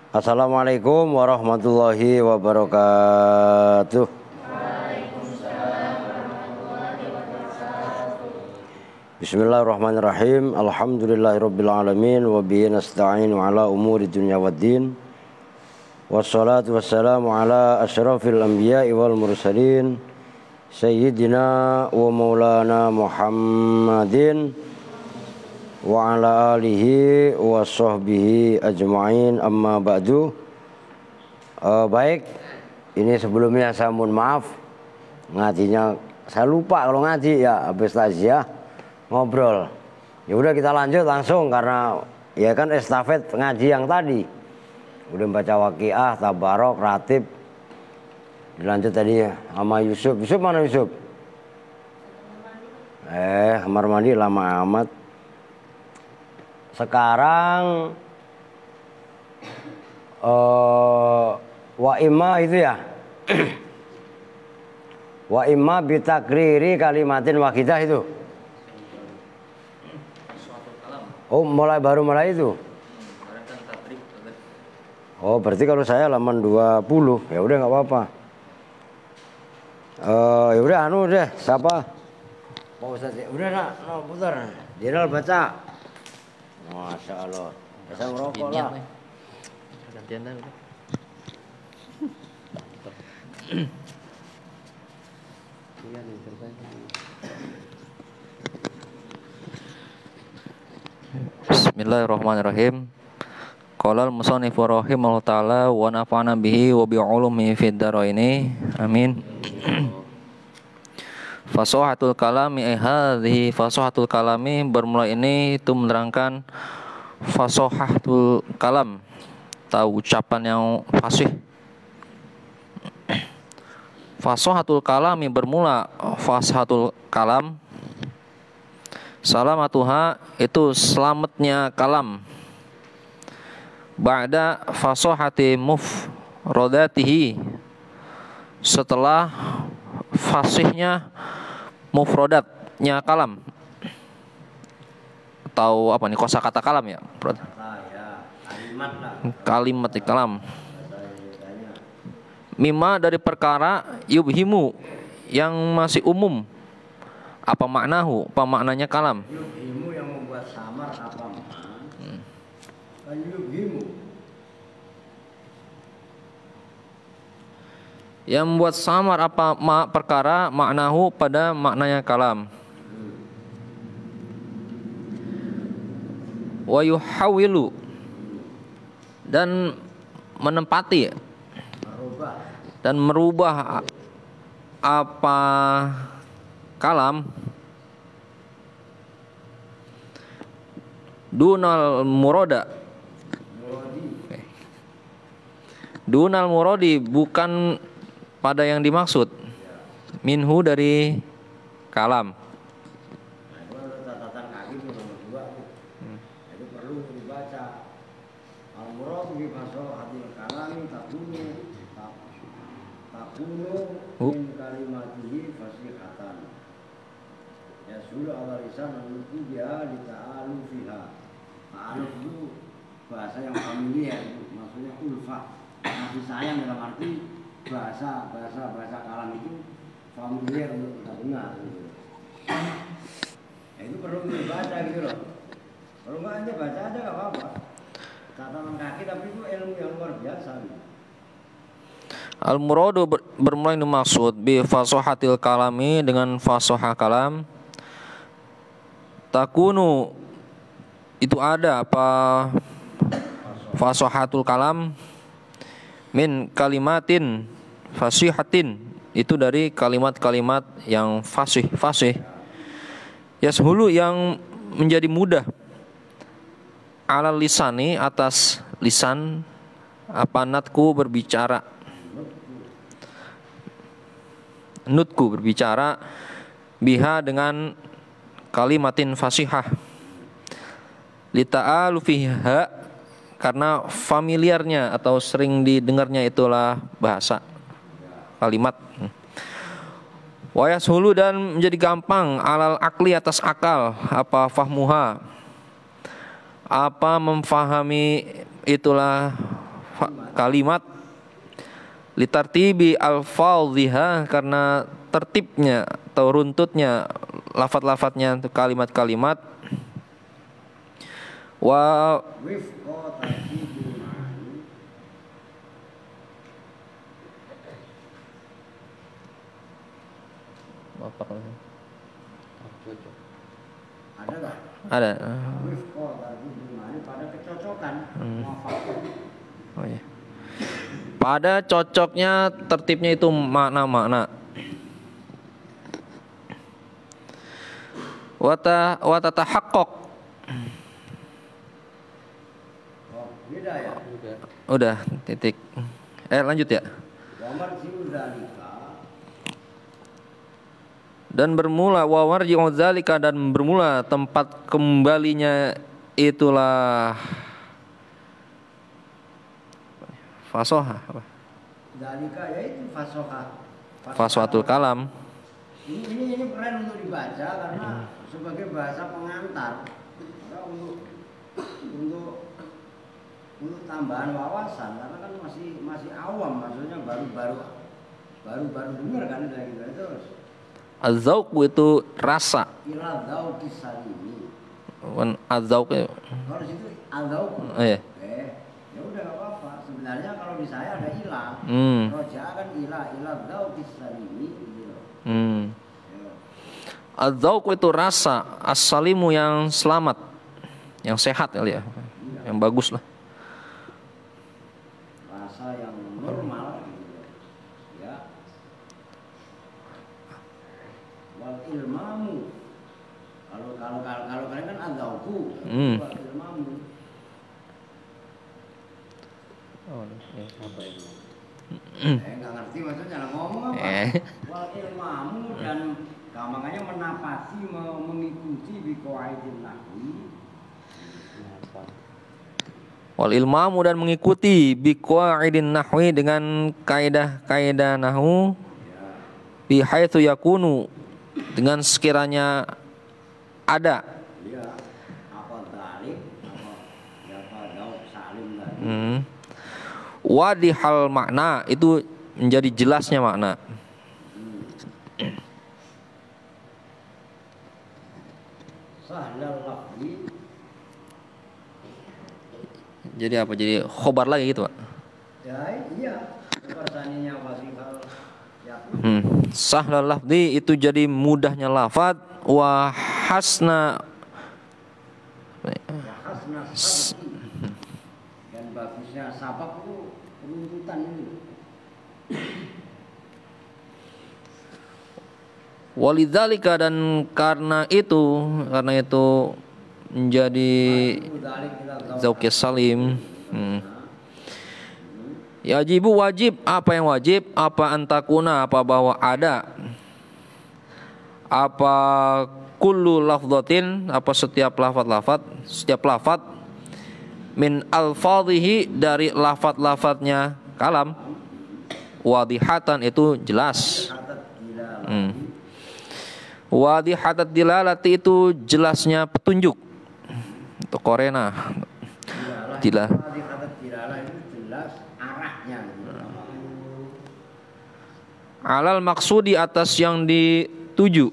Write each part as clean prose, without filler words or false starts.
Assalamualaikum warahmatullahi wabarakatuh. Bismillahirrahmanirrahim. Alhamdulillahirabbil alamin wa bihi nasta'inu ala umuri dunya waddin. Wassalatu wassalamu ala asyrafil anbiya'i wal mursalin sayyidina wa maulana Muhammadin wa ala alihi wa sahbihi ajma'in, amma ba'du. Baik, ini sebelumnya saya mohon maaf, ngajinya saya lupa kalau ngaji ya, habis takziah ngobrol. Ya udah kita lanjut langsung karena ya kan estafet ngaji yang tadi. Udah baca waqiah, tabarok, ratib. Dilanjut tadi sama Yusuf. Yusuf mana Yusuf? Kamar mandi lama amat. Sekarang wa imma itu ya. Wa imma bitakriri kalimatin wahidah itu. Oh, baru mulai itu. Oh, berarti kalau saya halaman 20. Ya udah enggak apa-apa. Ya udah deh, siapa? Pak Ustaz. Udah nak, putar. Jenal baca. Masya Allah. Saya ngerokok lah. Gantian dah udah. Bismillahirrahmanirrahim. Qala al-musannifu rahimahullahu ta'ala wa nafa'ana bihi wa bi ulumihi fid dharaini. Amin. Fasohatul kalami hadhihi fasohatul kalami, bermula ini itu menerangkan fasohatul kalam, tahu ucapan yang fasih. Fasohatul kalami bermula fasohatul kalam, salamatuha itu selamatnya kalam, ba'da fasohati mufrodatihi setelah fasihnya mufrodatnya kalam, atau apa nih kosakata kalam ya, kalimat di kalam. Mimma dari perkara yubhimu yang masih umum, apa maknahu, apa maknanya kalam. Yubhimu yang membuat samar apa makna? Yubhimu yang membuat samar apa perkara maknahu pada maknanya kalam. Wa yuhawilu dan menempati dan merubah apa kalam dunal murada, dunal muradi bukan pada yang dimaksud, minhu dari kalam. catatan kaki itu nomor 2 itu perlu dibaca. Al-murad bi fasahatil kalami takunu min kalimatihi fasihatan. Ya sulu ala lisan an-nutqu biha li ta'alu fiha. Ta'aluf itu bahasa yang familiar, maksudnya ulfah, kasih sayang dalam arti bahasa kalam itu familiar untuk kita dengar gitu. Ya itu perlu dibaca gitu loh. Kalau nggak aja baca aja nggak apa-apa. Catatan kaki tapi itu ilmu yang luar biasa gitu. Al-muradu bermula dimaksud bi fasohatil kalami dengan fasohah kalam. Takunu itu ada apa fasohatul kalam min kalimatin fasihatin, itu dari kalimat-kalimat yang fasih. Yashulu yang menjadi mudah, ala lisani atas lisan, apa natku berbicara, nutku berbicara, biha dengan kalimatin fasihah, lita'alu fiha karena familiarnya atau sering didengarnya itulah bahasa kalimat. Wa yashulu dan menjadi gampang alal akli atas akal, apa fahmuha, apa memfahami itulah kalimat litartibi alfadhiha, karena tertibnya atau runtutnya lafaz-lafaznya untuk kalimat-kalimat. Wa ada nggak? ada. Pada kecocokan. Oh iya. Pada cocoknya tertibnya itu makna-makna. Wa tatahaqqaq. Beda ya? Udah, titik. Lanjut ya. Dan bermula wa marji'u dzalika, dan bermula tempat kembalinya itulah fasoha apa? Dzalika yaitu fasoha. Faswatul kalam. Ini keren untuk dibaca karena sebagai bahasa pengantar. Karena untuk tambahan wawasan, karena kan masih awam, maksudnya baru dengar kan gitu terus. Az-zauq itu rasa. Ila dzauqis salimi. Bukan az-zauq. Kalau situ al-dzauq. Iya. Ya udah enggak apa-apa. Sebenarnya kalau di saya ada ilah. Roja kan ila dzauqis salimi gitu. Az-zauq itu rasa, as-salimu yang selamat, yang sehat kali ya. Yang bagus lah. Rasa yang normal gitu. Ya. Wal ilmamu. Kalau kalian kan adzauqu. Wal ilmamu. Oh, apa itu? Enggak ngerti maksudnya ngomong apa. Wal ilmamu, dan makanya menapati, mengikuti biqaidin nahwi. Wal ilmamu, dan mengikuti biqaidin nahwi, dengan kaidah-kaidah nahwu. Bi haitsu yakunu, dengan sekiranya ada. Iya. Apa dzalik, apa dzauq salim tadi. Wadihal makna, itu menjadi jelasnya makna. Sahlal lafzi. Jadi apa? Jadi khobar lagi gitu, Pak? Ya iya. Persaninya wasifal. Sahlal lafzi itu jadi mudahnya lafaz, wa hasna dan bagusnya sabab itu runtutan ini. Walidzalika, dan karena itu menjadi zauqis salim. Yajibu, wajib, apa yang wajib, apa antakuna, apa bahwa ada, apa kullu lafdhatin, apa setiap lafaz min alfadhihi, dari lafaz-lafaznya kalam, wadihatan, itu jelas. Wadihatat dilalati, itu jelasnya petunjuk. Itu korena. Dilah. Alal maksudi, atas yang dituju.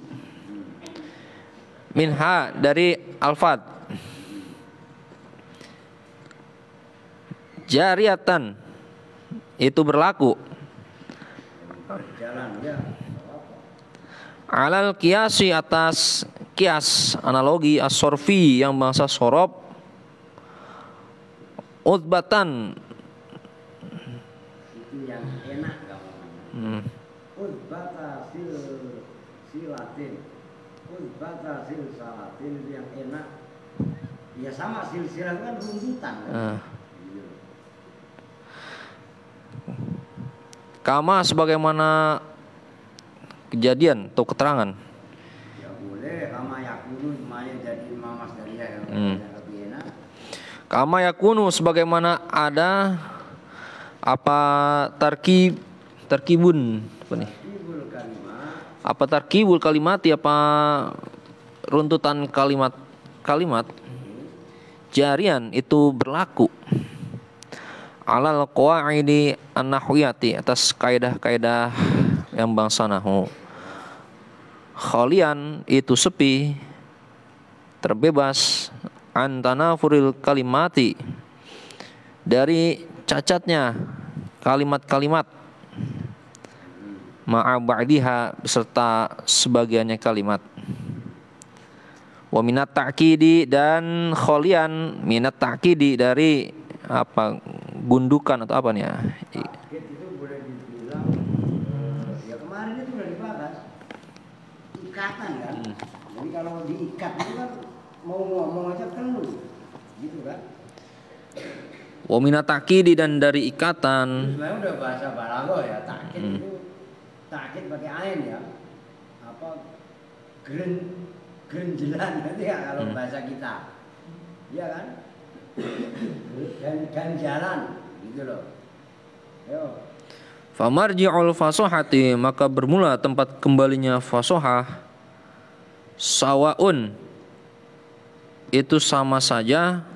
Minha, dari alfad. Jariatan, itu berlaku. Alal kiasi, atas kias, analogi, as-sorfi, yang bahasa sorob. Utbatan, itu yang enak gampang. Utbata silatin, utbata silsalatin, itu yang enak. Ya sama, silsilah kan runtutan kan? Kama, sebagaimana kejadian atau keterangan. Ya boleh, kama yakunu semuanya jadi mamas dari ya, lebih enak. Kama yakunu, sebagaimana ada apa tarkibun apa nih? Apa tarkibul kalimati, apa runtutan kalimat jarian itu berlaku. alal qawaidi an-nahwiyati, atas kaidah-kaidah yang bangsa nahwu. Khalian itu sepi, terbebas, an tanafuril kalimati, dari cacatnya kalimat-kalimat, ma'a ba'diha, beserta sebagiannya kalimat. Wa minat ta'kidi, dan kholian minat ta'kidi, dari apa, gundukan atau apa nih ya? Itu boleh dibilang ya kemarin itu udah dibahas ikatan kan. Jadi kalau diikat itu kan mau ngomong aja perlu gitu kan. Wa minat ta'kidi, dan dari ikatan. Sebenarnya udah bahasa balaghah ya, ta'kid itu ta'kid pakai ain ya. Apa gerenjelan nanti ya kalau bahasa kita. Iya kan? Dan jalan gitu loh. Ayo. Famarji'ul fasohati, maka bermula tempat kembalinya fasohah, sawaun, itu sama saja,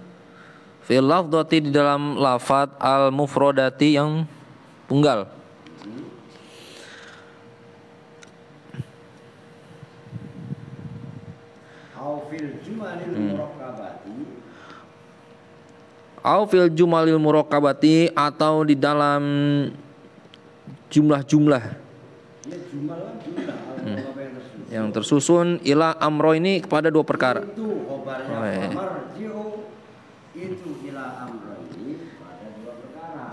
fil lafdhati, di dalam lafadz, al mufrodati, yang tunggal. Au fil jumalil murakkabati, au fil jumalil murakkabati, atau di dalam jumlah-jumlah ya jumal kan jumlah yang tersusun, ila amro, ini kepada dua perkara. Itu khobarnya famarji'u, itu ila amro ini pada dua perkara.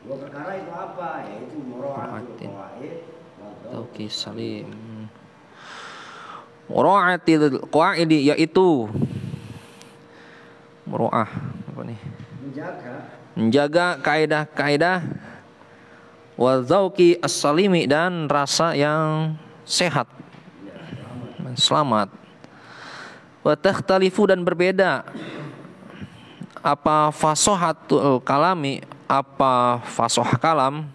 Dua perkara itu apa? Yaitu mura'atul qawaid atau kisalim. Mura'atil qawaidi, yaitu mura'ah, apa nih? Menjaga kaidah-kaidah, wa dzauqi as-salimi, dan rasa yang sehat, selamat. Wa takhtalifu, dan berbeda, apa fasohatul kalami, apa fasoh kalam,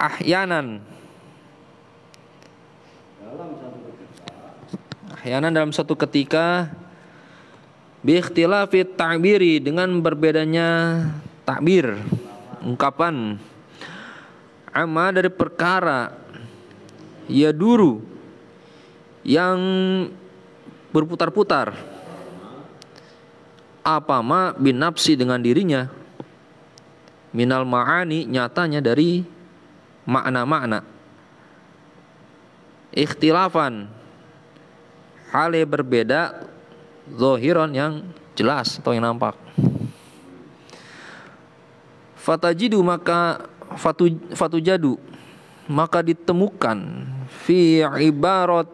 ahyanan, dalam satu ketika, bi ikhtilafi ta'biri, dengan berbedanya takbir, ungkapan, amma, dari perkara, ya duru, yang berputar-putar, apa ma binafsi, dengan dirinya, minal ma'ani, nyatanya dari makna-makna, ikhtilafan, hale berbeda, zohiron, yang jelas atau yang nampak. Fatajidu, maka fatujadu, maka ditemukan, fi ibarat,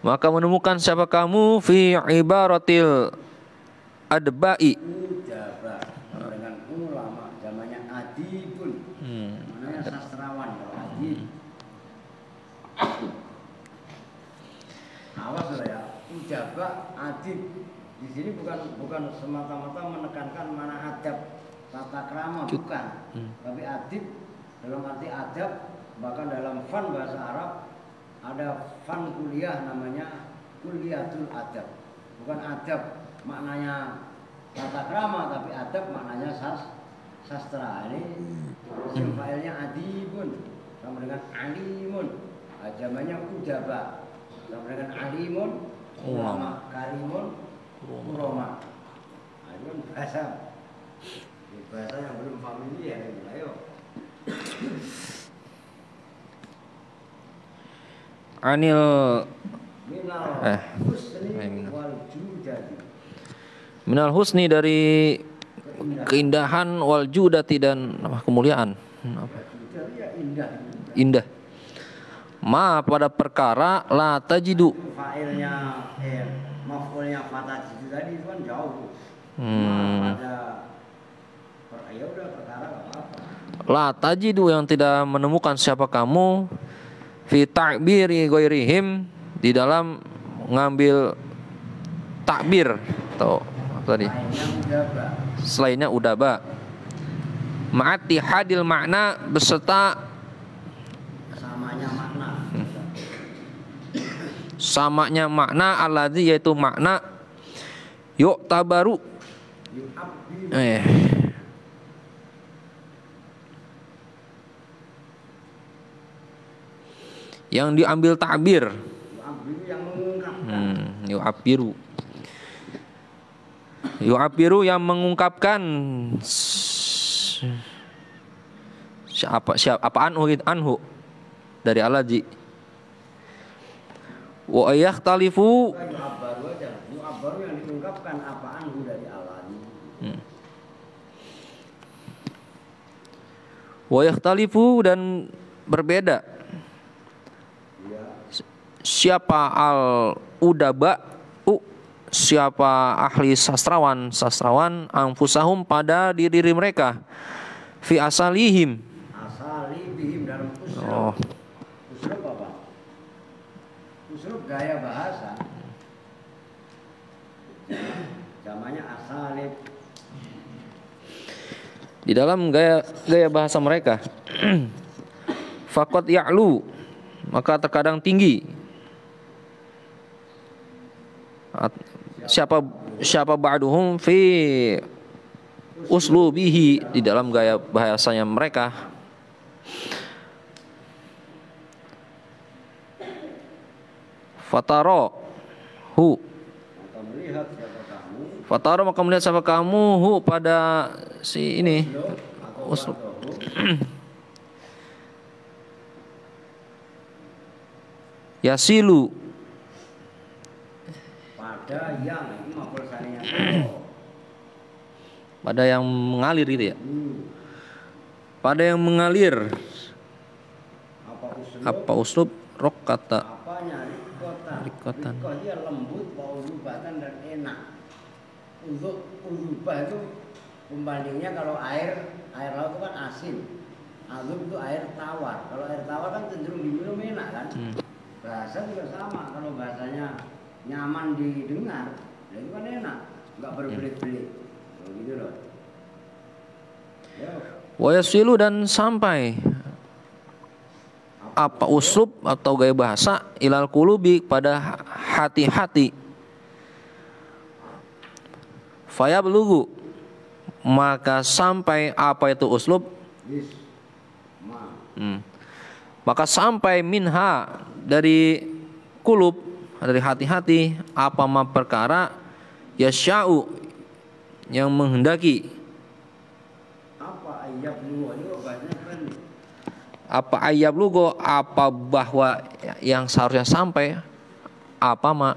maka menemukan siapa kamu, fi ibaratil adba'i, dengan ulama zamannya adibun, namanya sastrawan kalau adib. Awas loh ya, ujaba adib di sini bukan semata-mata menekankan mana adab tata krama, bukan, tapi adib dalam arti adab. Bahkan dalam fan bahasa Arab ada fan kuliah namanya kuliatul adab, bukan adab maknanya tata krama, tapi adab maknanya sastra. Ini isim fa'ilnya adibun sama dengan alimun, zamannya ujaba sama dengan alimun, ulama, karimun, uroma. Nah, itu kan bahasa yang belum familiar. Ayo. Anil minal husni, dari keindahan, wal judati, dan kemuliaan, indah, ma, pada perkara, la tajidu, fa'ilnya maf'ulnya fatajidu tadi itu kan jauh. Pada ya udah perkara enggak apa-apa. La tajidu, yang tidak menemukan siapa kamu, fi ta'biri ghairihim, di dalam ngambil takbir atau apa tadi, selainnya udaba, ma'ati hadil makna, beserta samanya makna, samanya makna alladzi yaitu makna yu'tabaru yang diambil takbir. Yu'abiru yang mengungkapkan siapa anhu dari alaji. Wa yakhtalifu yu'abaru yang diungkapkan apa anhu dari alaji. Wa yakhtalifu dan berbeda. Siapa al-udaba, siapa ahli sastrawan anfusahum pada diri mereka, fi asalihim dalam uslub. Uslub apa? Uslub gaya bahasa. Namanya asalib. Di dalam gaya bahasa mereka. Faqad ya'lu, maka terkadang tinggi. Siapa ba'duhum fi uslubihi, di dalam gaya bahasanya mereka. Fataro maka melihat siapa kamu pada si ini uslub. Yasilu pada yang mengalir gitu ya. Pada yang mengalir. Apa uslub? Rokata. Apanya? Rikotan. Dia lembut, paulubatan dan enak. Ulubah itu pembandingnya kalau air laut itu kan asin. Azub itu air tawar. Kalau air tawar kan cenderung diminum enak kan. Bahasa juga sama. Kalau bahasanya nyaman didengar, ya itu kan enak, nggak berbelit-belit, gitu loh. Wa yasilu dan sampai apa uslub atau gaya bahasa ilal qulubi pada hati-hati. Fayablugu, maka sampai apa itu uslub? Maka sampai minha dari kulub, dari hati-hati, apa ma perkara yasya'u yang menghendaki. Apa ayab lugo, apa bahwa yang seharusnya sampai, apa ma.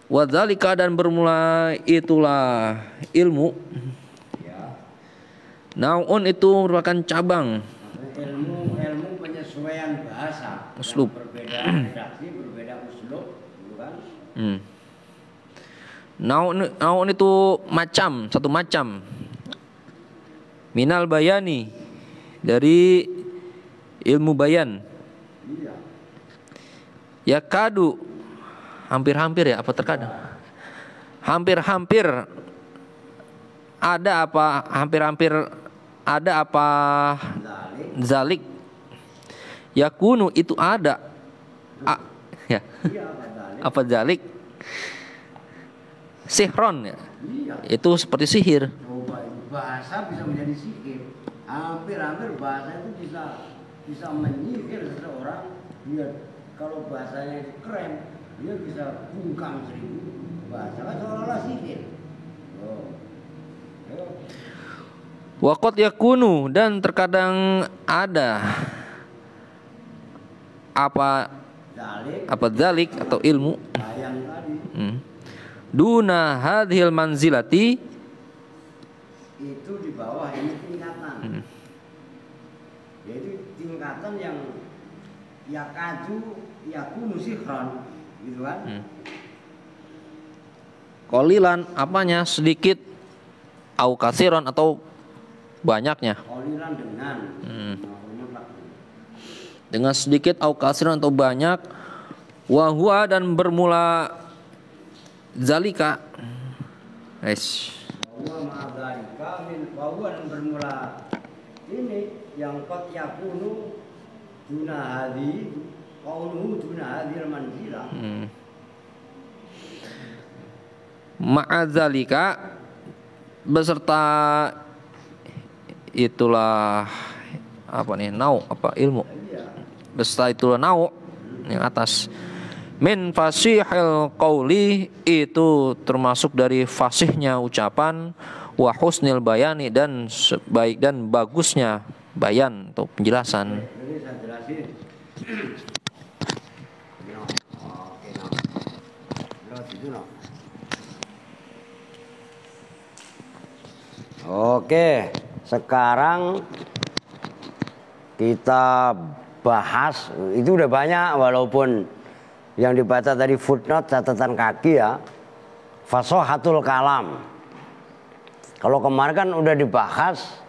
Wadzalika dan bermula itulah ilmu. Naun itu merupakan cabang. Ilmu penyesuaian bahasa. Uslub. Berbeda redaksi, berbeda uslub, bukan? Naun itu macam, satu macam. Minal bayani, dari ilmu bayan. Ya kadu, hampir-hampir ya, apa terkadang? Hampir-hampir ada apa? Hampir-hampir ada apa? Zalik. Yakunu itu ada. Ya. Apa zalik? Sihron ya. Itu seperti sihir. Bahasa bisa menjadi sihir. Hampir-hampir bahasa itu bisa menyihir seseorang. Dia kalau bahasanya itu keren, dia bisa bungkam 1000 bahasa, kan seolah-olah sihir. Waqad yakunu dan terkadang ada apa dzalik atau ilmu duna hadhil manzilati, itu di bawah ini tingkatan. Yaitu tingkatan yang yakunu sihron, gitu kan? Qalilan apanya? Sedikit, au kasiron atau banyaknya. Qalilan dengan sedikit, au kasiron atau banyak. Wa huwa dan bermula zalika. Bahwa dan bermula ini yang qad yakunu duna hadhi Ma'adzalika beserta itulah apa nih, nau apa ilmu, beserta itulah nau yang atas. Min fasihil qauli itu termasuk dari fasihnya ucapan, wa husnil bayani dan baik dan bagusnya bayan atau penjelasan. Ini saya jelasin. Oke, sekarang kita bahas, itu udah banyak walaupun yang dibaca tadi footnote catatan kaki ya, fasohatul kalam. Kalau kemarin kan udah dibahas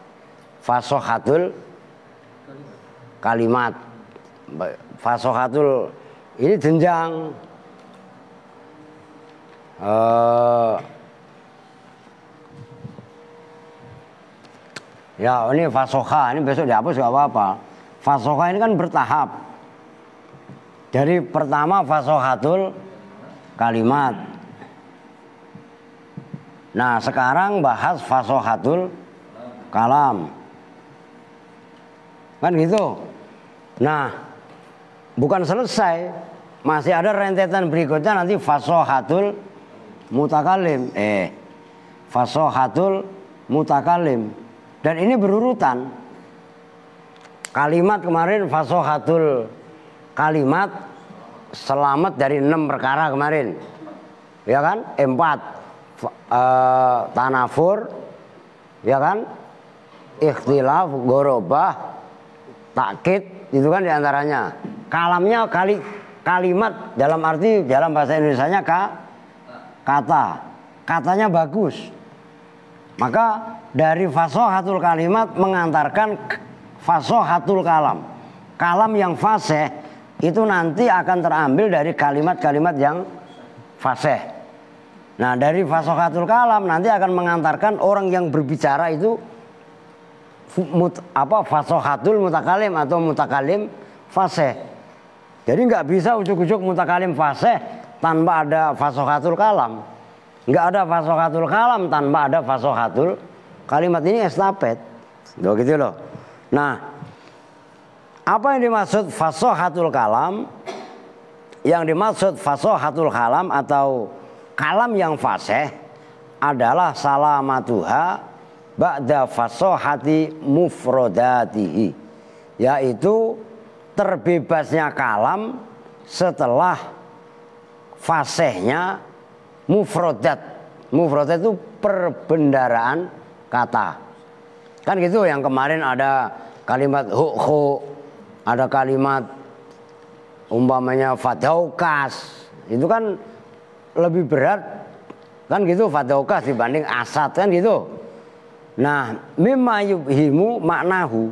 fasohatul kalimat, fasohatul ini jenjang. Ya ini fasoha, ini besok dihapus gak apa-apa. Fasoha ini kan bertahap. Jadi pertama fasohatul kalimat. Nah sekarang bahas fasohatul kalam. Kan gitu. Nah bukan selesai, masih ada rentetan berikutnya nanti fasohatul mutakalim. Fasohatul mutakalim. Dan ini berurutan. Kalimat kemarin fasohatul kalimat, selamat dari 6 perkara kemarin. Ya kan? 4 tanafur, ya kan? Ikhtilaf, gorobah, takkid, itu kan diantaranya. Kalamnya kalimat dalam arti dalam bahasa Indonesianya kata. Katanya bagus. Maka dari fasohatul kalimat mengantarkan fasohatul kalam. Kalam yang fasih itu nanti akan terambil dari kalimat-kalimat yang fasih. Nah dari fasohatul kalam nanti akan mengantarkan orang yang berbicara itu fasohatul mutakalim atau mutakalim fasih. Jadi nggak bisa ujuk-ujuk mutakalim fasih tanpa ada fasohatul kalam. Nggak ada fasohatul kalam tanpa ada fasohatul kalimat. Ini estafet. Gitu loh. Nah, apa yang dimaksud fasohatul kalam? Yang dimaksud fasohatul kalam atau kalam yang fasih adalah salamatuha ba'da fasohati mufrodatihi, yaitu terbebasnya kalam setelah fasihnya mufrodat. Mufrodat itu perbendaraan kata. Kan gitu, yang kemarin ada kalimat hu, ada kalimat umpamanya fadaukas. Itu kan lebih berat kan gitu, fadaukas dibanding asad kan gitu. Nah, mimma yubhimu maknahu,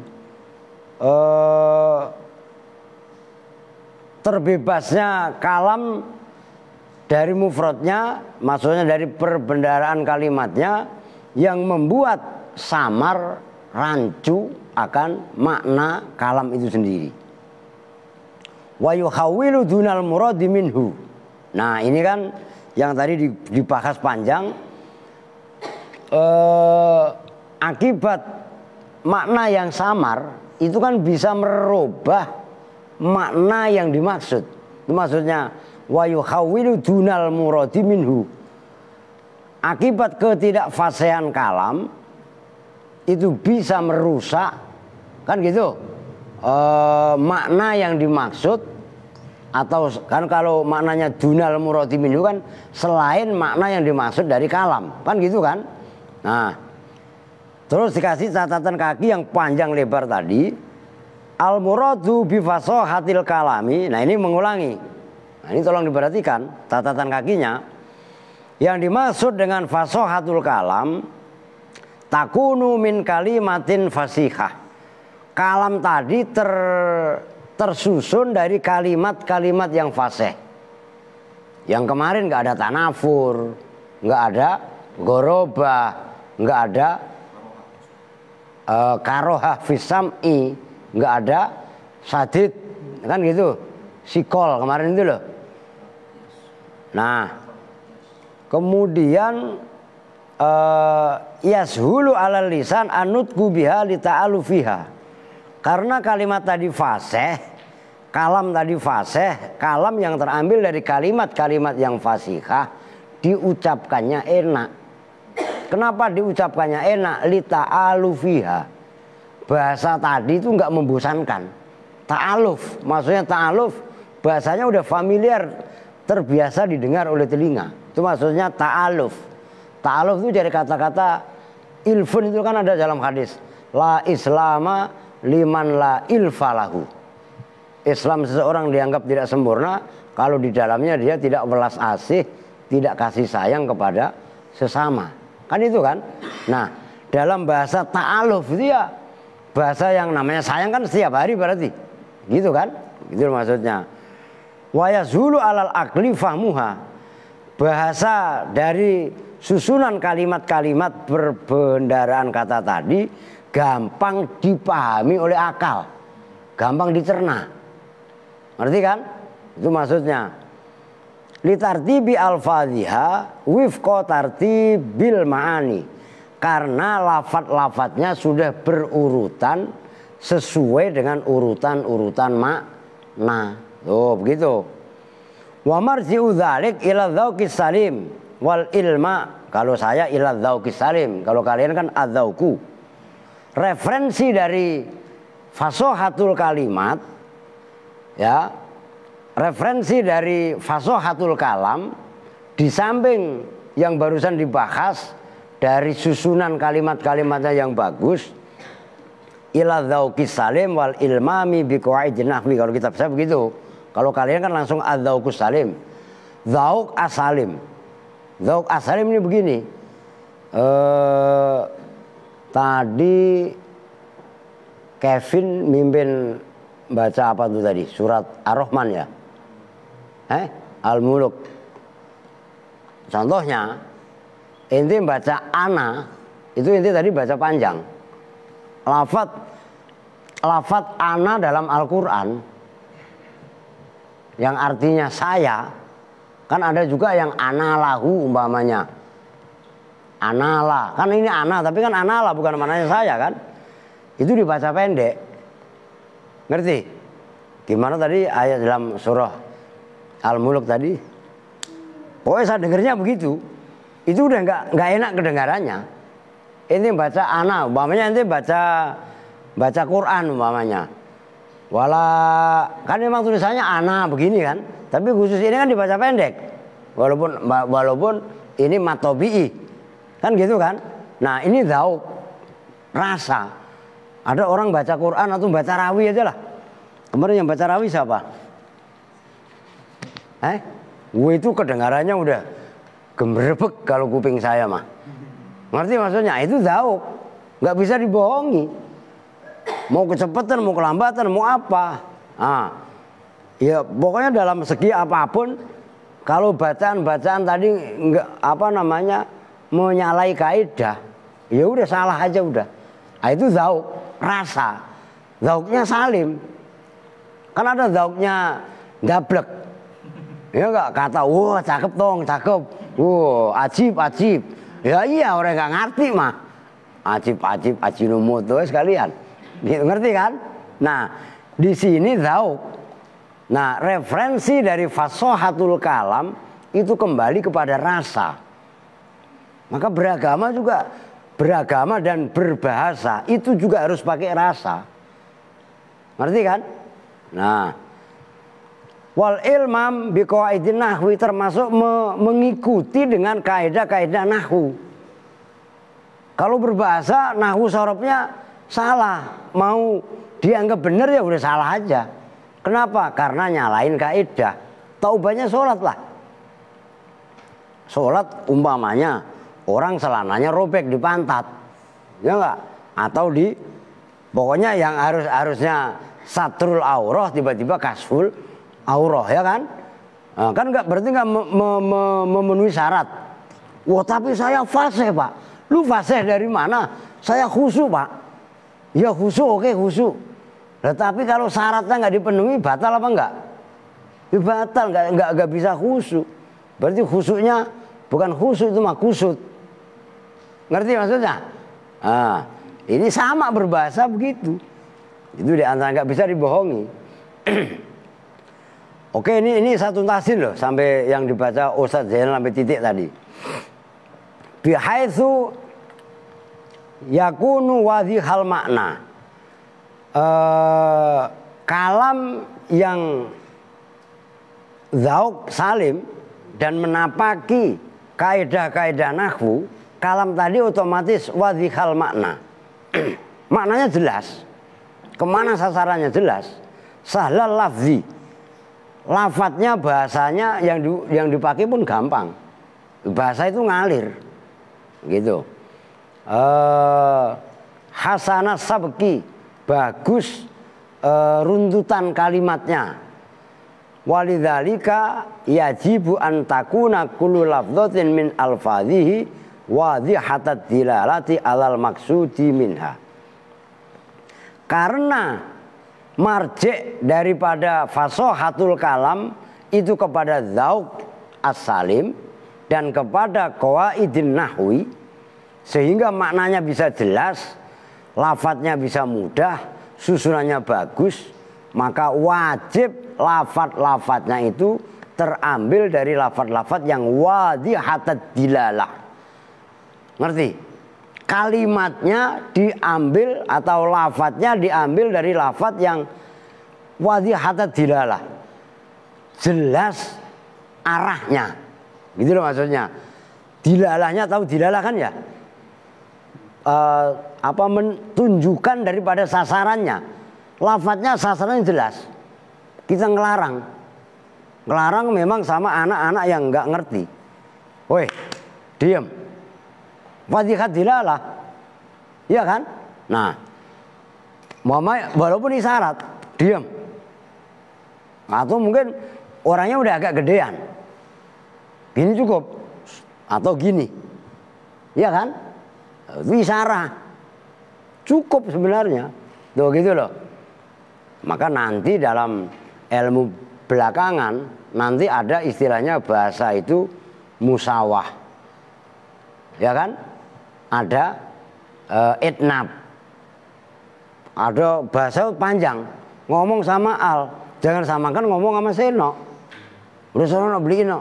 terbebasnya kalam dari mufradnya, maksudnya dari perbendaraan kalimatnya yang membuat samar, rancu akan makna kalam itu sendiri. Wa yuhawwilu dunal muradi minhu. Nah, ini kan yang tadi dibahas panjang. Akibat makna yang samar itu kan bisa merubah makna yang dimaksud. Itu maksudnya wa yuhawwilu dunal muradi minhu. Akibat ketidakfasihan kalam itu bisa merusak kan gitu makna yang dimaksud, atau kan kalau maknanya dunal muradi minhu kan selain makna yang dimaksud dari kalam kan gitu kan. Nah terus dikasih catatan kaki yang panjang lebar tadi, al muradu bi fasahatil kalami. Nah ini mengulangi. Nah, ini tolong diperhatikan catatan kakinya. Yang dimaksud dengan fasahatul kalam takunu min kalimatin fasihah. Kalam tadi tersusun dari kalimat-kalimat yang fasih. Yang kemarin nggak ada tanafur, nggak ada gorobah, nggak ada karohah fisam'i, nggak ada sadid, kan gitu. sikol kemarin itu loh. Nah, kemudian yashulu alal lisan anutku biha li ta'alu fiha. Karena kalimat tadi fasih, kalam tadi fasih, kalam yang terambil dari kalimat-kalimat yang fasihah, diucapkannya enak. Kenapa diucapkannya enak? Li ta'alu fiha. Bahasa tadi itu enggak membosankan. Ta'aluf, maksudnya ta'aluf, bahasanya udah familiar, terbiasa didengar oleh telinga. Itu maksudnya ta'aluf. Ta'aluf itu dari kata-kata ilfun, itu kan ada dalam hadis. La islama liman la ilfalahu. Islam seseorang dianggap tidak sempurna kalau di dalamnya dia tidak welas asih, tidak kasih sayang kepada sesama. Kan itu kan. Nah, dalam bahasa ta'aluf itu ya bahasa yang namanya sayang kan setiap hari berarti. Gitu kan? Gitu maksudnya. Wa yazulu alal aqli fahmuha. Bahasa dari susunan kalimat-kalimat berbendaraan kata tadi gampang dipahami oleh akal, gampang dicerna. Ngerti kan? Itu maksudnya. Litartibi al-fadhiha wifqa tartibil ma'ani. Karena lafat-lafatnya sudah berurutan sesuai dengan urutan-urutan makna. Oh, begitu. Wa marji'u dzalik ila dzauqis salim wal ilma. Kalau saya ila dzauqis salim, kalau kalian kan adzauqu. Referensi dari fasohatul kalimat, ya, referensi dari fasohatul kalam, di samping yang barusan dibahas dari susunan kalimat-kalimatnya yang bagus, ila dzauqis salim wal ilmami bi qawaidin nahwi. Kalau kita bisa begitu. Kalau kalian kan langsung adzauqus salim. Dzauq as-salim. Dzauq as-salim ini begini. Tadi Kevin mimpin baca apa tuh tadi? Surat Ar-Rahman ya? Al-Muluk. Contohnya, ente baca ana, itu ente tadi baca panjang. Lafat ana dalam Al-Quran yang artinya saya, kan ada juga yang anallahu umpamanya. Anala, kan ini ana, tapi kan anala bukan maknanya saya kan. Itu dibaca pendek. Ngerti? Gimana tadi ayat dalam surah Al-Muluk tadi? Pokoknya saya dengernya begitu. Itu udah nggak enak kedengarannya. Ini baca ana, umpamanya ente baca Quran umpamanya. Kan memang tulisannya ana begini kan, tapi khusus ini kan dibaca pendek. Walaupun ini matobi'i, kan gitu kan. Nah ini dzauq, rasa. Ada orang baca Quran atau baca rawi aja lah. Kemarin yang baca rawi siapa? Itu kedengarannya udah gemerebek kalau kuping saya mah. Ngerti maksudnya? Itu dzauq, nggak bisa dibohongi. Mau kecepatan, mau kelambatan, mau apa? Ya pokoknya dalam segi apapun, kalau bacaan-bacaan tadi enggak menyalahi kaidah, ya udah salah aja udah. Itu dzauq, rasa. Dzauqnya salim. Kan ada dzauqnya dablek. Ya enggak kata, wah cakep dong, cakep. Wah, ajib. Ya iya orang enggak ngerti mah. Ajib, ajinomoto sekalian. Gitu, ngerti kan? Nah, di sini dzauq. Nah, referensi dari fasohatul kalam itu kembali kepada rasa. Maka beragama dan berbahasa itu juga harus pakai rasa. Ngerti kan? Nah, wal ilmam bi qawaidin nahwi, termasuk mengikuti dengan kaidah-kaidah nahwu. Kalau berbahasa nahwu sorobnya salah, mau dianggap benar ya udah salah aja. Kenapa? Karena nyalain kaidah. Taubahnya sholat lah. Sholat umpamanya orang celananya robek di pantat, ya enggak? Atau pokoknya yang harusnya satrul aurah tiba-tiba kasful aurah, ya kan? Nah, kan berarti enggak memenuhi syarat. Wah tapi saya fasih pak. Lu fasih dari mana? Saya khusyuk pak. Ya khusyuk, oke khusyuk. Tetapi kalau syaratnya nggak dipenuhi batal apa enggak? Ya batal, nggak bisa khusyuk. Berarti khusyuknya bukan khusyuk, itu mah kusut. Ngerti maksudnya? Nah, ini sama berbahasa begitu. Itu di antara nggak bisa dibohongi. Oke, ini satu tasin loh sampai yang dibaca Ustadz Zainal sampai titik tadi. Bihaitsu yakunu wadhihal makna. Kalam yang zauk salim dan menapaki kaidah-kaidah nahwu, kalam tadi otomatis wadhihal makna. Maknanya jelas. Kemana sasarannya jelas. Sahlal lafzi. Lafadznya, bahasanya yang dipakai pun gampang. Bahasa itu ngalir. Gitu. Hasanah sabki, bagus runtutan kalimatnya. Walidzalika yajibu an takuna kullu lafdhatin min alfadhihi wadhihatat dilalati alal maksudi minha. Karena marji' daripada fasohatul kalam itu kepada dzauk as-salim dan kepada qawaidin nahwi, sehingga maknanya bisa jelas, lafadznya bisa mudah, susunannya bagus, maka wajib lafadz-lafadznya itu terambil dari lafadz-lafadz yang wadhihatat dilalah. Ngerti? Kalimatnya diambil atau lafadznya diambil dari lafadz yang wadhihatat dilalah. Jelas arahnya. Gitu loh maksudnya. Dilalahnya, tahu dilalah kan ya? Menunjukkan daripada sasarannya. Lafadznya sasarannya jelas. Kita ngelarang. Ngelarang memang sama anak-anak yang nggak ngerti. Woi, diem. Wadhihat dilalah. Iya kan? Nah, mama walaupun isyarat, diem. Atau mungkin orangnya udah agak gedean. Gini cukup. Atau gini. Iya kan? Itu isyarat. Cukup sebenarnya. Tuh gitu loh. Maka nanti dalam ilmu belakangan nanti ada istilahnya bahasa itu musawah. Ya kan? Ada itnab. Ada bahasa panjang. Ngomong sama al. Jangan samakan ngomong sama Seno. Udah sono beli no.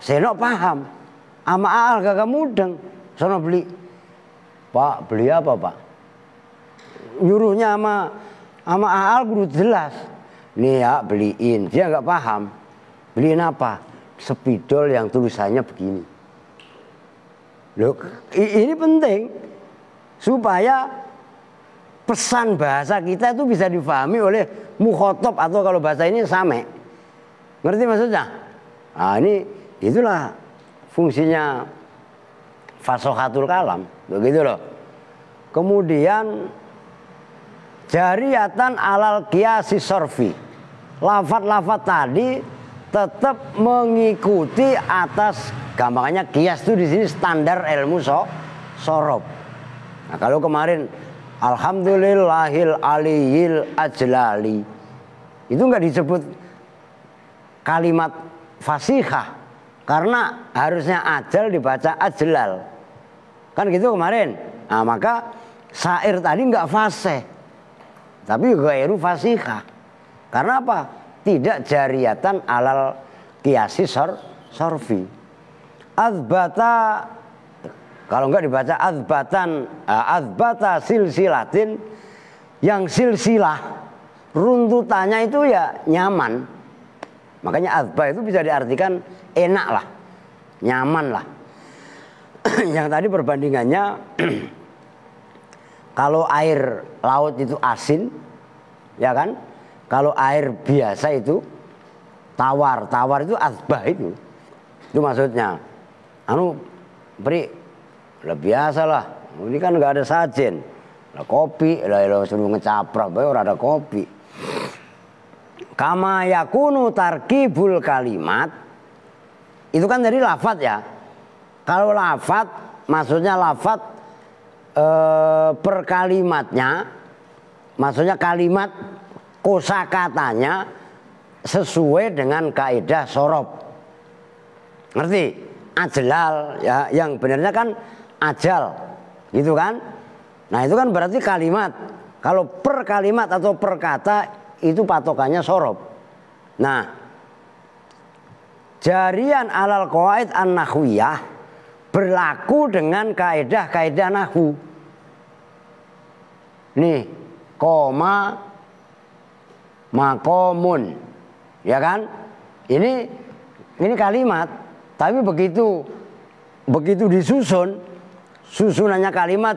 Seno paham. Sama al gak mudeng. Sono beli. Pak, beli apa pak? Nyuruhnya sama al kudu jelas. Nih ya beliin. Dia gak paham. Beliin apa? Spidol yang tulisannya begini. Loh, ini penting supaya pesan bahasa kita itu bisa difahami oleh mukhotob atau kalau bahasa ini same. Ngerti maksudnya? Nah ini itulah fungsinya fasohatul kalam, begitu loh. Kemudian jariyatan alal qiyasi sorfi. Lafat-lafat tadi tetap mengikuti atas, gampangnya kias itu di sini standar ilmu sorob. Nah kalau kemarin alhamdulillahil aliyil ajlali itu nggak disebut kalimat fasihah karena harusnya ajal dibaca ajlal, kan gitu kemarin. Nah maka syair tadi nggak fasih tapi ghairu fasihah. Karena apa? Tidak jariyatan alal qiyasi sorfi. Azbata, kalau enggak dibaca azbatan, azbata silsilatin, yang silsilah runtutannya itu ya nyaman. Makanya azba itu bisa diartikan enak lah, nyaman lah. Yang tadi perbandingannya kalau air laut itu asin, ya kan? Kalau air biasa itu tawar itu azbah itu maksudnya. Beri, lah biasa lah. Ini kan nggak ada sajen. Lah kopi, lah suruh ngecaprak, bae ora ada kopi. Kama yakunu tarkibul kalimat, itu kan dari lafadz ya. Kalau lafadz, maksudnya lafadz per kalimatnya, maksudnya kalimat kosakatanya sesuai dengan kaidah sorob. Ngerti? Ajlal ya, yang benarnya kan ajal, gitu kan? Nah itu kan berarti kalimat. Kalau per kalimat atau per kata itu patokannya sorob. Nah, jarian alal qawaid an-nahwiyah berlaku dengan kaidah-kaidah nahwu. Nih, koma makomun, ya kan? Ini kalimat, tapi begitu disusun, susunannya kalimat,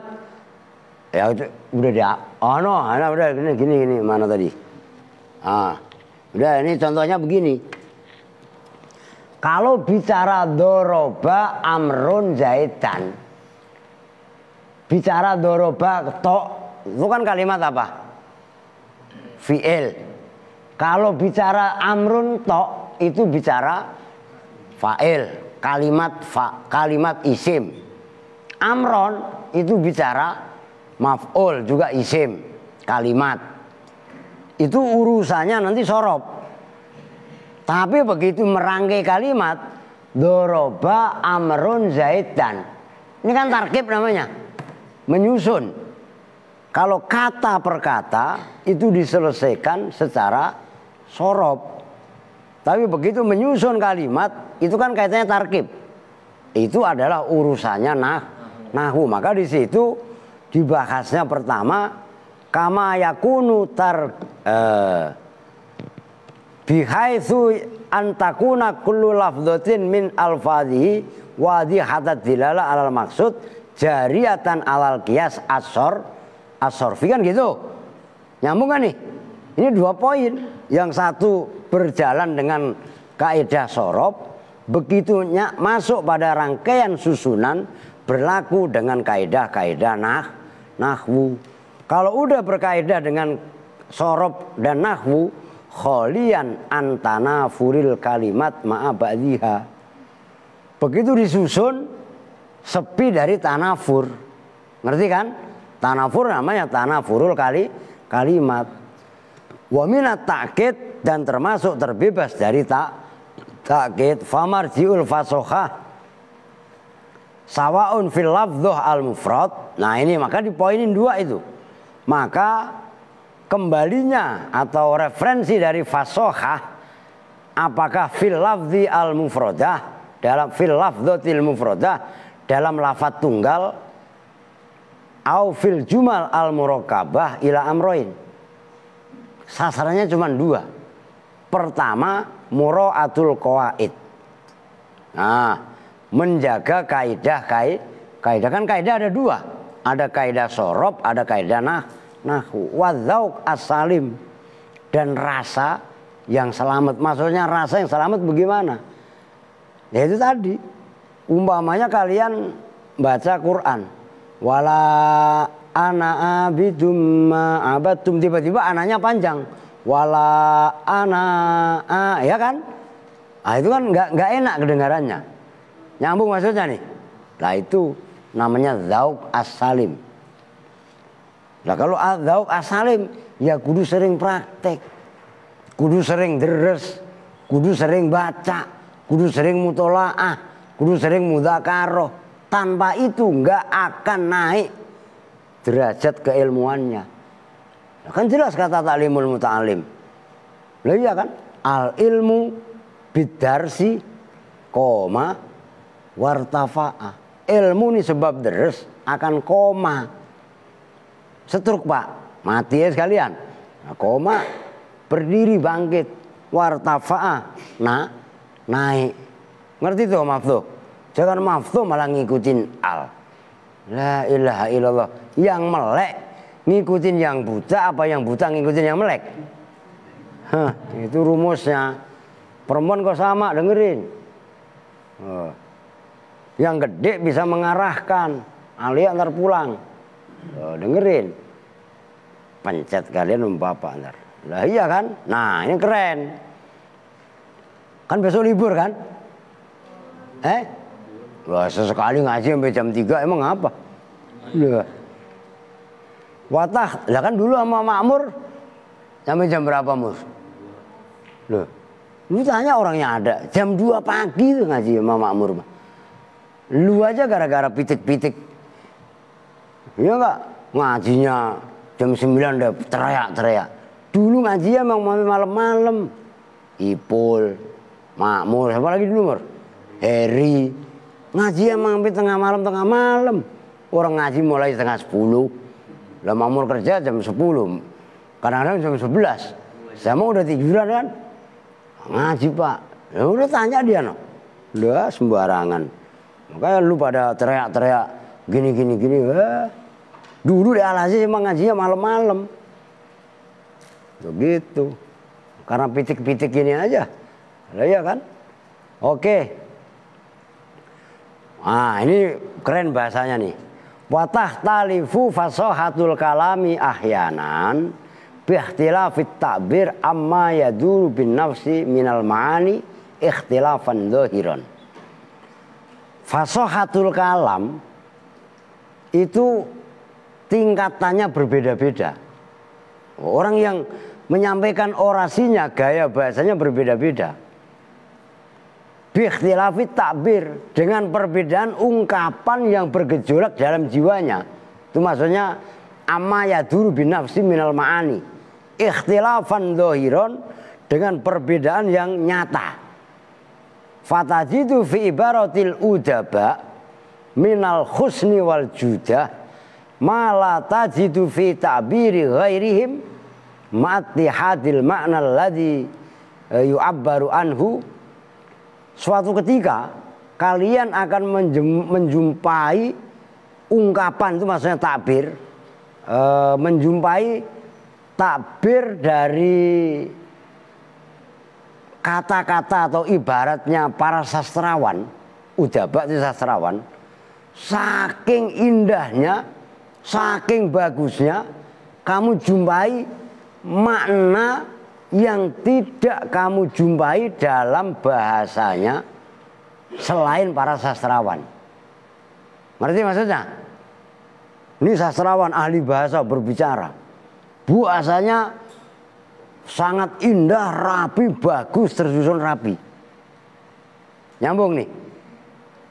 ya udah dia, udah gini mana tadi? Udah ini contohnya begini. Kalau bicara doroba amrun zaidan, bicara doroba tok, itu kan kalimat apa? Fi'il. Kalau bicara amrun tok, itu bicara fa'il, kalimat isim. Amron itu bicara maf'ul, juga isim, kalimat. Itu urusannya nanti sorob. Tapi begitu merangkai kalimat doroba amrun zaidan, ini kan tarkib namanya, menyusun. Kalau kata per kata itu diselesaikan secara sorob. Tapi begitu menyusun kalimat itu kan kaitannya tarkib. Itu adalah urusannya nahwu. Maka di situ dibahasnya pertama kama yakunu bihaitsu antakuna kullu lafdhatin min alfadhihi wadhihatat dilala alal maksud jariyatan alal qiyas as-sorfi kan gitu. Nyambung kan nih? Ini 2 poin. Yang satu berjalan dengan kaidah sorob, begitu masuk pada rangkaian susunan berlaku dengan kaidah-kaidah nahwu. Kalau udah berkaidah dengan sorob dan nahwu, kholian antana furil kalimat ma'a ba'dhiha. Begitu disusun sepi dari tanafur. Ngerti kan? Tanafur namanya tanafurul kalimat. Wa minat ta'kid, dan termasuk terbebas dari ta'kid famarji'ul fasohah sawaun fil lafdhuh al mufrad. Nah ini maka dipoinin 2 itu. Maka kembalinya atau referensi dari fasohah apakah fil lafdhi al mufradah, dalam fil lafdhatil mufradah, dalam lafadz tunggal, au fil jumal al murakkabah ila amroin. Sasarannya cuma 2. Pertama, mura'atul qawaid. Nah, menjaga kaidah kan kaidah ada 2. Ada kaidah sorob, ada kaidah nahwu. Wadzauk as-salim, dan rasa yang selamat. Maksudnya rasa yang selamat bagaimana? Ya itu tadi. Umpamanya kalian baca Quran, wala ana abidum ma abatum, tiba-tiba ananya panjang, wala ana ya kan? Ah itu kan nggak enak kedengarannya. Nyambung maksudnya nih. Nah itu namanya dzauk as-salim. Nah kalau dzauk as-salim ya kudu sering praktek, kudu sering deres, kudu sering baca, kudu sering mutolaah, kudu sering mudzakarah. Tanpa itu nggak akan naik derajat keilmuannya. Kan jelas kata ta'limul muta'alim. Lah iya kan? Al ilmu bidarsi koma wartafa'a. Ilmu ini sebab deres akan koma. Setruk Pak, mati ya sekalian. Nah, koma berdiri bangkit, wartafa'a naik. Ngerti tuh maftuh? Jangan maftuh malah ngikutin al. La ilaha illallah. Yang melek ngikutin yang buta, apa yang buta ngikutin yang melek? Itu rumusnya. Perempuan kok sama, dengerin. Yang gede bisa mengarahkan, Alia ntar pulang. Dengerin. Pencet kalian bapak ntar. Lah iya kan? Nah ini keren. Kan besok libur kan? Wah sesekali ngaji sampai jam 3 emang apa? Lah. Watah, lah kan dulu sama Makmur sampai jam berapa Mus? Loh, lu tanya orangnya ada. Jam 2 pagi tuh ngaji sama makmur. Lu aja gara-gara pitik-pitik. Iya enggak? Ngajinya jam 9 udah teriak-teriak. Dulu ngajinya emang malam-malam. Ipul, Makmur, siapa lagi dulu Mur? Heri. Ngaji emang sampai tengah malam. Orang ngaji mulai setengah 10. Lah Makmur kerja jam 10. Kadang-kadang jam 11. Saya mau udah tiduran kan? Ngaji Pak. Ya udah tanya dia no. Udah sembarangan. Makanya lu pada teriak-teriak gini. Dulu di Al-Azhar emang ngajinya malam-malam. Begitu. Karena pitik-pitik gini aja. Iya kan? Oke. Nah ini keren bahasanya nih. Watah talifu fasohatul kalami ahyanan biikhtilafit ta'bir amma yaduru bin nafsi minal ma'ani ikhtilafan dhahiran. Fasohatul kalam itu tingkatannya berbeda-beda. Orang yang menyampaikan orasinya, gaya bahasanya berbeda-beda. Biikhtilafit ta'bir, dengan perbedaan ungkapan yang bergejolak dalam jiwanya. Itu maksudnya amma yaduru bin nafsi minal ma'ani ikhtilafan dhahiran, dengan perbedaan yang nyata. Fatajidu fi ibaratil udaba minal khusni wal judah ma la tajidu fi ta'biri ghairihim ma'attihadil ma'na alladhi yu'abbaru anhu. Suatu ketika kalian akan menjumpai ungkapan, itu maksudnya takbir, menjumpai takbir dari kata-kata atau ibaratnya para sastrawan, udaba itu sastrawan, saking indahnya, saking bagusnya, kamu jumpai makna yang tidak kamu jumpai dalam bahasanya selain para sastrawan. Ngerti maksudnya? Ini sastrawan ahli bahasa berbicara, bahasanya sangat indah, rapi, bagus, tersusun rapi. Nyambung nih.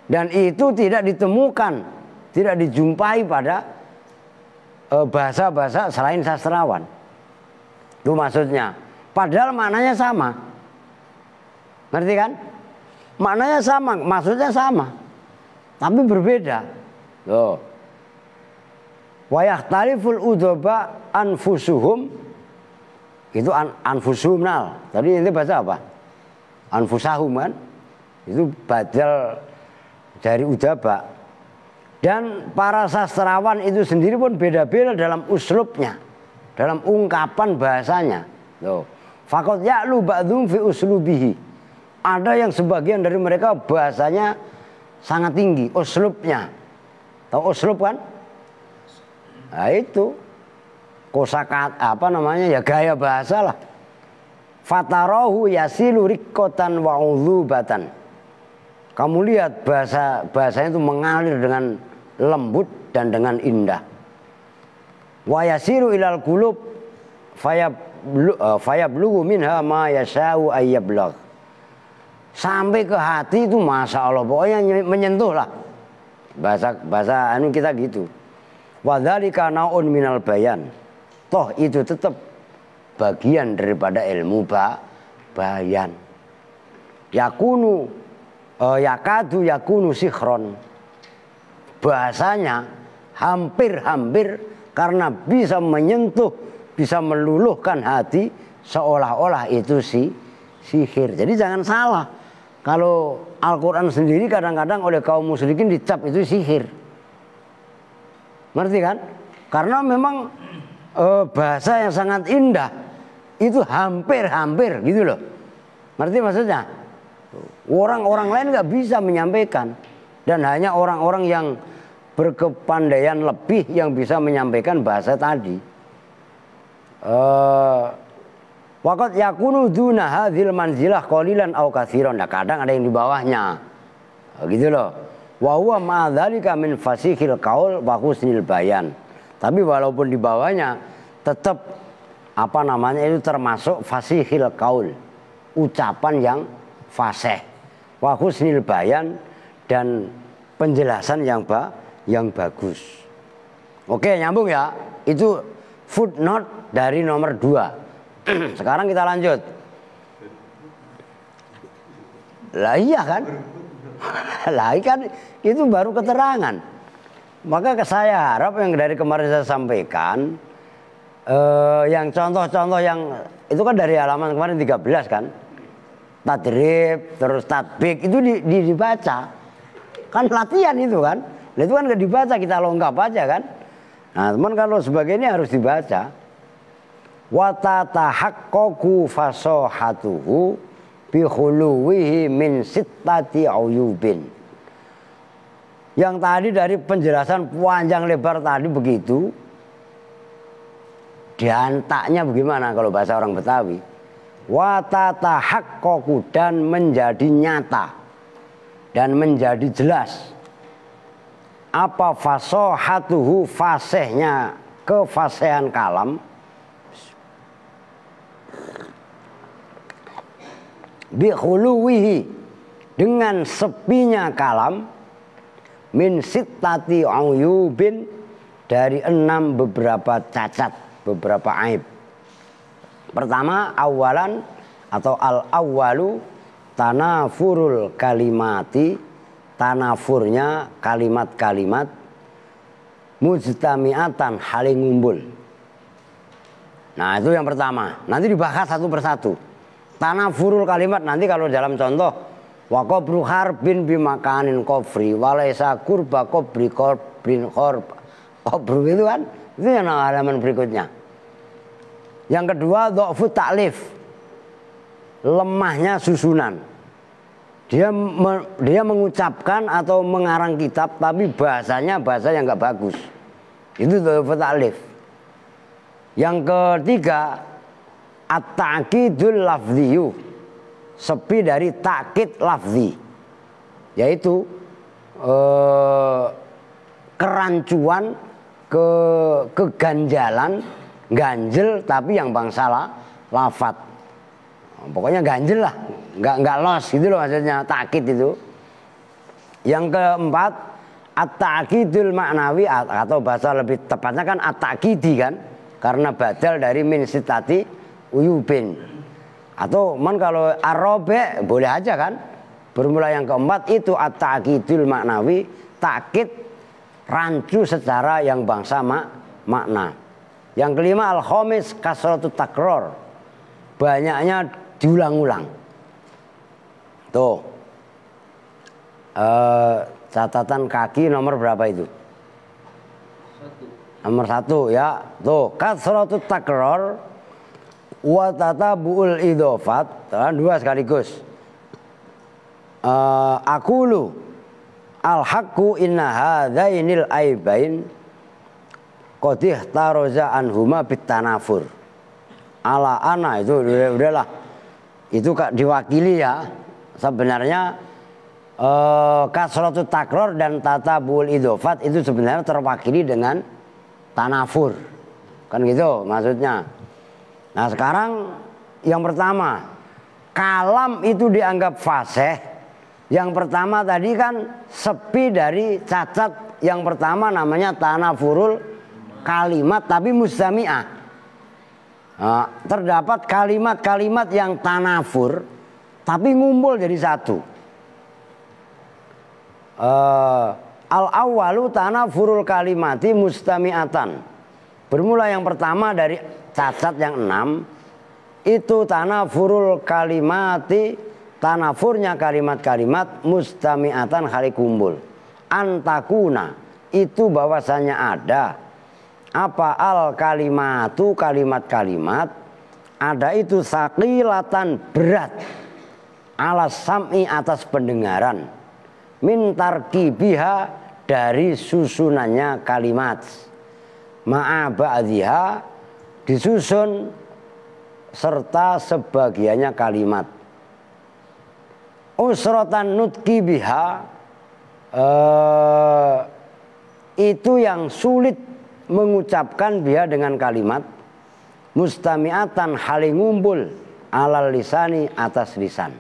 Dan itu tidak ditemukan, tidak dijumpai pada bahasa-bahasa selain sastrawan. Itu maksudnya. Padahal maknanya sama. Ngerti kan? Maknanya sama, maksudnya sama. Tapi berbeda. Loh. Wa yakhtaliful udaba anfusuhum. Itu anfusuhumnal. Tadi ini bahasa apa? Anfusahum kan? Itu badal dari udaba. Dan para sastrawan itu sendiri pun beda-beda dalam uslubnya, dalam ungkapan bahasanya. Loh. Fakot ya'lu ba'dhum fi uslubihi. Ada yang sebagian dari mereka bahasanya sangat tinggi, uslubnya. Tahu uslub kan? Nah itu kosakata apa namanya ya, gaya bahasa lah. Fatarahu yasilu riqqatan wa udhubatan. Kamu lihat bahasanya itu mengalir dengan lembut dan dengan indah. Wa yasiru ilal qulub fayablugu minha ma yasha'u ayyablagh. Sampai ke hati itu masya Allah, pokoknya menyentuh lah. Bahasa anu kita gitu. Wa dzalika naun minal bayan. Toh itu tetap bagian daripada ilmu bayan. Yakunu sikhron. Bahasanya hampir karena bisa menyentuh, bisa meluluhkan hati, seolah-olah itu sihir. Jadi jangan salah. Kalau Al-Quran sendiri kadang-kadang oleh kaum musyrikin dicap itu sihir. Ngerti kan? Karena memang bahasa yang sangat indah itu hampir gitu loh. Ngerti maksudnya? Orang-orang lain nggak bisa menyampaikan, dan hanya orang-orang yang berkepandaian lebih yang bisa menyampaikan bahasa tadi. Waqad yakunu duna hadzal manzilah qalilan aw katsiran. Nah, kadang ada yang di bawahnya. Gitu loh. Wa huwa ma dzalika min fasihil qaul wa husnil bayan. Tapi walaupun di bawahnya tetap apa namanya itu termasuk fasihil qaul. ucapan yang fasih, wa husnil bayan, dan penjelasan yang bagus. Oke, nyambung ya. Itu footnote dari nomor 2. Sekarang kita lanjut. Lah iya kan? Lah kan itu baru keterangan. Maka saya harap yang dari kemarin saya sampaikan, yang contoh-contoh yang itu kan dari halaman kemarin 13 kan, tadrib terus tatbik itu dibaca kan, latihan itu kan. Nah, itu kan nggak dibaca, kita lengkap aja kan. Nah teman, kalau sebagainya harus dibaca. Wa tatahaqqaqu fasahatuhu bi khuluwihi min sittati uyubin. Yang tadi dari penjelasan panjang lebar tadi begitu, diantaknya bagaimana kalau bahasa orang Betawi? Wa tatahaqqaqu, dan menjadi nyata dan menjadi jelas. Apa fasahatuhu, fasihnya, kefasihan kalam, bi khuluwihi, dengan sepinya kalam, min sittati uyubin, dari 6 beberapa cacat, beberapa aib. Pertama, awalan atau al-awwalu tanafurul kalimati, tanafurnya kalimat-kalimat, mujtami'atan, haling ngumpul. Nah itu yang pertama, nanti dibahas satu persatu. Tanafurul kalimat nanti kalau dalam contoh, wa qabru harbin bimakanin kofri walaysa kurba kobri korbrin qabru, itu kan, itu yang halaman berikutnya. Yang kedua, dha'fu ta'lif, lemahnya susunan. Dia mengucapkan atau mengarang kitab tapi bahasanya bahasa yang nggak bagus, itu dha'fu ta'lif. Yang ketiga, at-ta'kidul lafziyu, sepi dari takkid lafzi, yaitu kerancuan, keganjalan, ganjel tapi yang bangsa lafat. Pokoknya ganjel lah, nggak los gitu loh maksudnya, takkid itu. Yang keempat, at-ta'kidul maknawi, atau bahasa lebih tepatnya kan at-ta'kidi kan, karena badal dari min sittati uyubin. Atau kalau arobe boleh aja kan, bermula yang keempat itu at-ta'kidul maknawi, takkid rancu secara yang bangsa makna. Yang kelima, al-khamis kasratut takror, banyaknya diulang-ulang. Tuh catatan kaki nomor berapa itu? Nomor 1 ya. Tuh kasratut takror wa tatabu'ul idhofat, 2 sekaligus. Aqulu al-haqqu inna hadzainil aibain qadih taroza anhuma bitanafur. Ala ana itu udahlah. Itu diwakili ya. Sebenarnya kasratut takror dan tatabul idhofat itu sebenarnya terwakili dengan tanafur. Kan gitu maksudnya. Nah sekarang yang pertama, kalam itu dianggap fasih. Yang pertama tadi kan sepi dari cacat. Yang pertama namanya tanafurul kalimat tapi mustami'ah. Nah, terdapat kalimat-kalimat yang tanafur tapi ngumpul jadi satu. Al-awwalu tanafurul kalimati mustami'atan. Bermula yang pertama dari cacat yang 6, itu tanafurul kalimati, tanafurnya kalimat-kalimat mustami'atan, kali kumpul. Antakuna, itu bahwasanya ada apa al kalimatu, kalimat-kalimat ada itu saqilatan, berat, ala sam'i, atas pendengaran, min tarkibiha, dari susunannya kalimat, ma'a ba'dhiha, disusun serta sebagiannya kalimat. Usratan nutki biha, itu yang sulit mengucapkan biha dengan kalimat, mustami'atan, haling ngumpul, alal lisani atas lisan.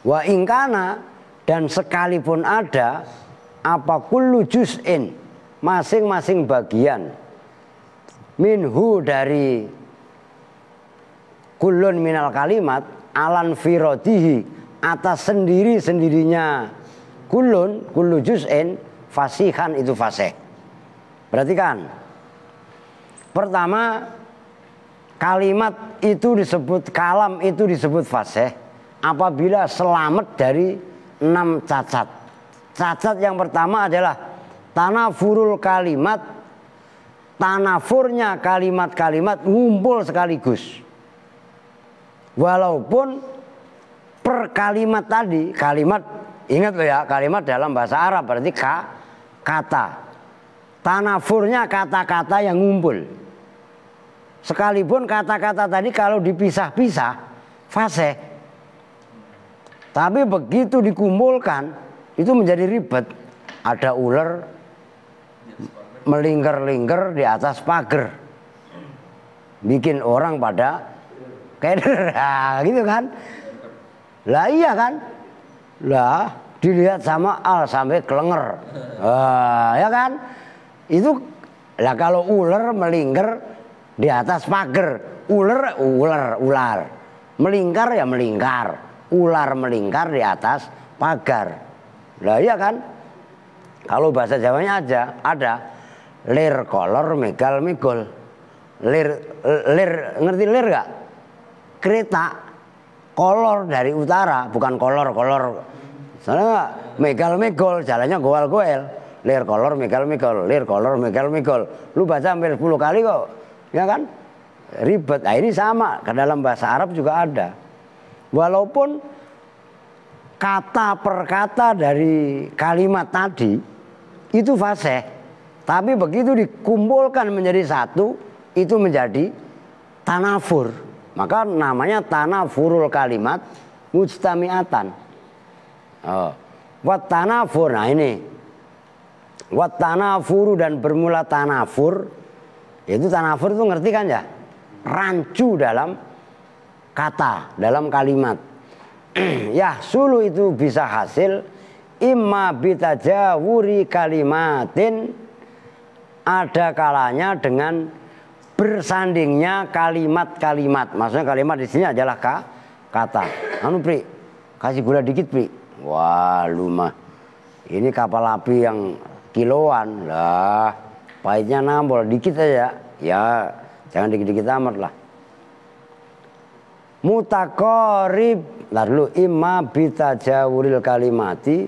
Wa ingkana dan sekalipun ada apa kullu juz'in masing-masing bagian minhu dari kullun minal kalimat alan firodihi atas sendiri-sendirinya kullu juz'in fasihan itu fasih. Perhatikan, pertama kalimat itu disebut, kalam itu disebut fasih apabila selamat dari 6 cacat. Cacat yang pertama adalah tanafurul kalimat, tanafurnya kalimat-kalimat ngumpul sekaligus. Walaupun per kalimat tadi, kalimat ingat loh ya, kalimat dalam bahasa Arab berarti kata. Tanafurnya kata-kata yang ngumpul. Sekalipun kata-kata tadi kalau dipisah-pisah fasih. Tapi begitu dikumpulkan itu menjadi ribet. Ada ular melingkar-lingkar di atas pagar, bikin orang pada keder, gitu kan? Lah iya kan? Lah dilihat sama Al sampai kelenger, ya kan? Itu lah kalau ular melingkar di atas pagar, ular, melingkar ya melingkar, ular melingkar di atas pagar. Lah iya kan? Kalau bahasa Jawanya aja ada lir kolor megal migol. Lir ngerti lir gak? Kereta kolor dari utara, bukan kolor. Soalnya megal megol jalannya goel. Lir kolor megal migol, lir kolor megal migol. Lu baca hampir 10 kali kok. Ya kan? Ribet. Nah ini sama, ke dalam bahasa Arab juga ada. Walaupun kata per kata dari kalimat tadi itu fasih, tapi begitu dikumpulkan menjadi satu itu menjadi tanafur. Maka namanya tanafurul kalimat mujtami'atan. Wat tanafur, nah ini wat tanafuru dan bermula tanafur. Itu tanafur itu ngerti kan ya? Rancu dalam kata, dalam kalimat. Ya sulu itu bisa hasil imma bitajawuri kalimatin, ada kalanya dengan bersandingnya kalimat-kalimat. Maksudnya kalimat di sini adalah kata. Anu Pri, kasih gula dikit Pri. Wah lu mah ini kapal api yang kiloan lah, pahitnya nambol dikit aja. Ya jangan dikit-dikit amat lah. Mutaqarib, lalu imma bitajawuril kalimati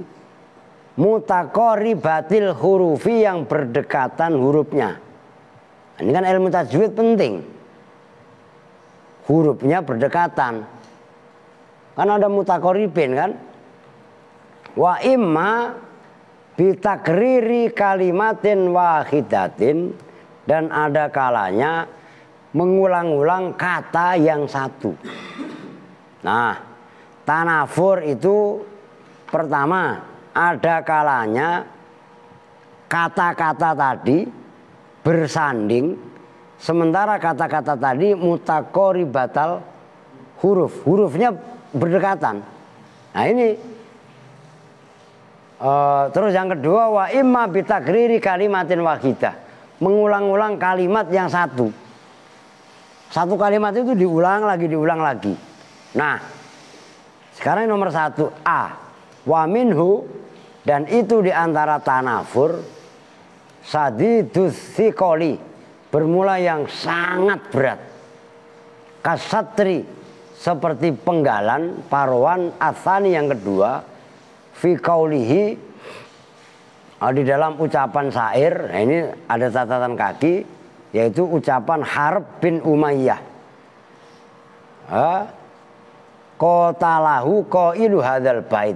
mutaqaribatil hurufi, yang berdekatan hurufnya. Ini kan ilmu tajwid penting. Hurufnya berdekatan. Kan ada mutaqaribin kan? Wa imma bitakriri kalimatin wahidatin, dan ada kalanya mengulang-ulang kata yang satu. Nah, tanafur itu pertama ada kalanya kata-kata tadi bersanding, sementara kata-kata tadi mutaqaribatal hurufnya berdekatan. Nah ini terus yang kedua wa imma bitakriri kalimatin wahidah, mengulang-ulang kalimat yang satu. Satu kalimat itu diulang lagi. Nah, sekarang nomor 1 A. Wa minhu, dan itu diantara tanafur sadidus thiqoli, bermula yang sangat berat. Kasatri, seperti penggalan parawan atsani yang kedua, fi qaulihi, di dalam ucapan syair. Nah ini ada catatan kaki, yaitu ucapan Harb bin Umayyah. Qatalahu qailu hadzal bait.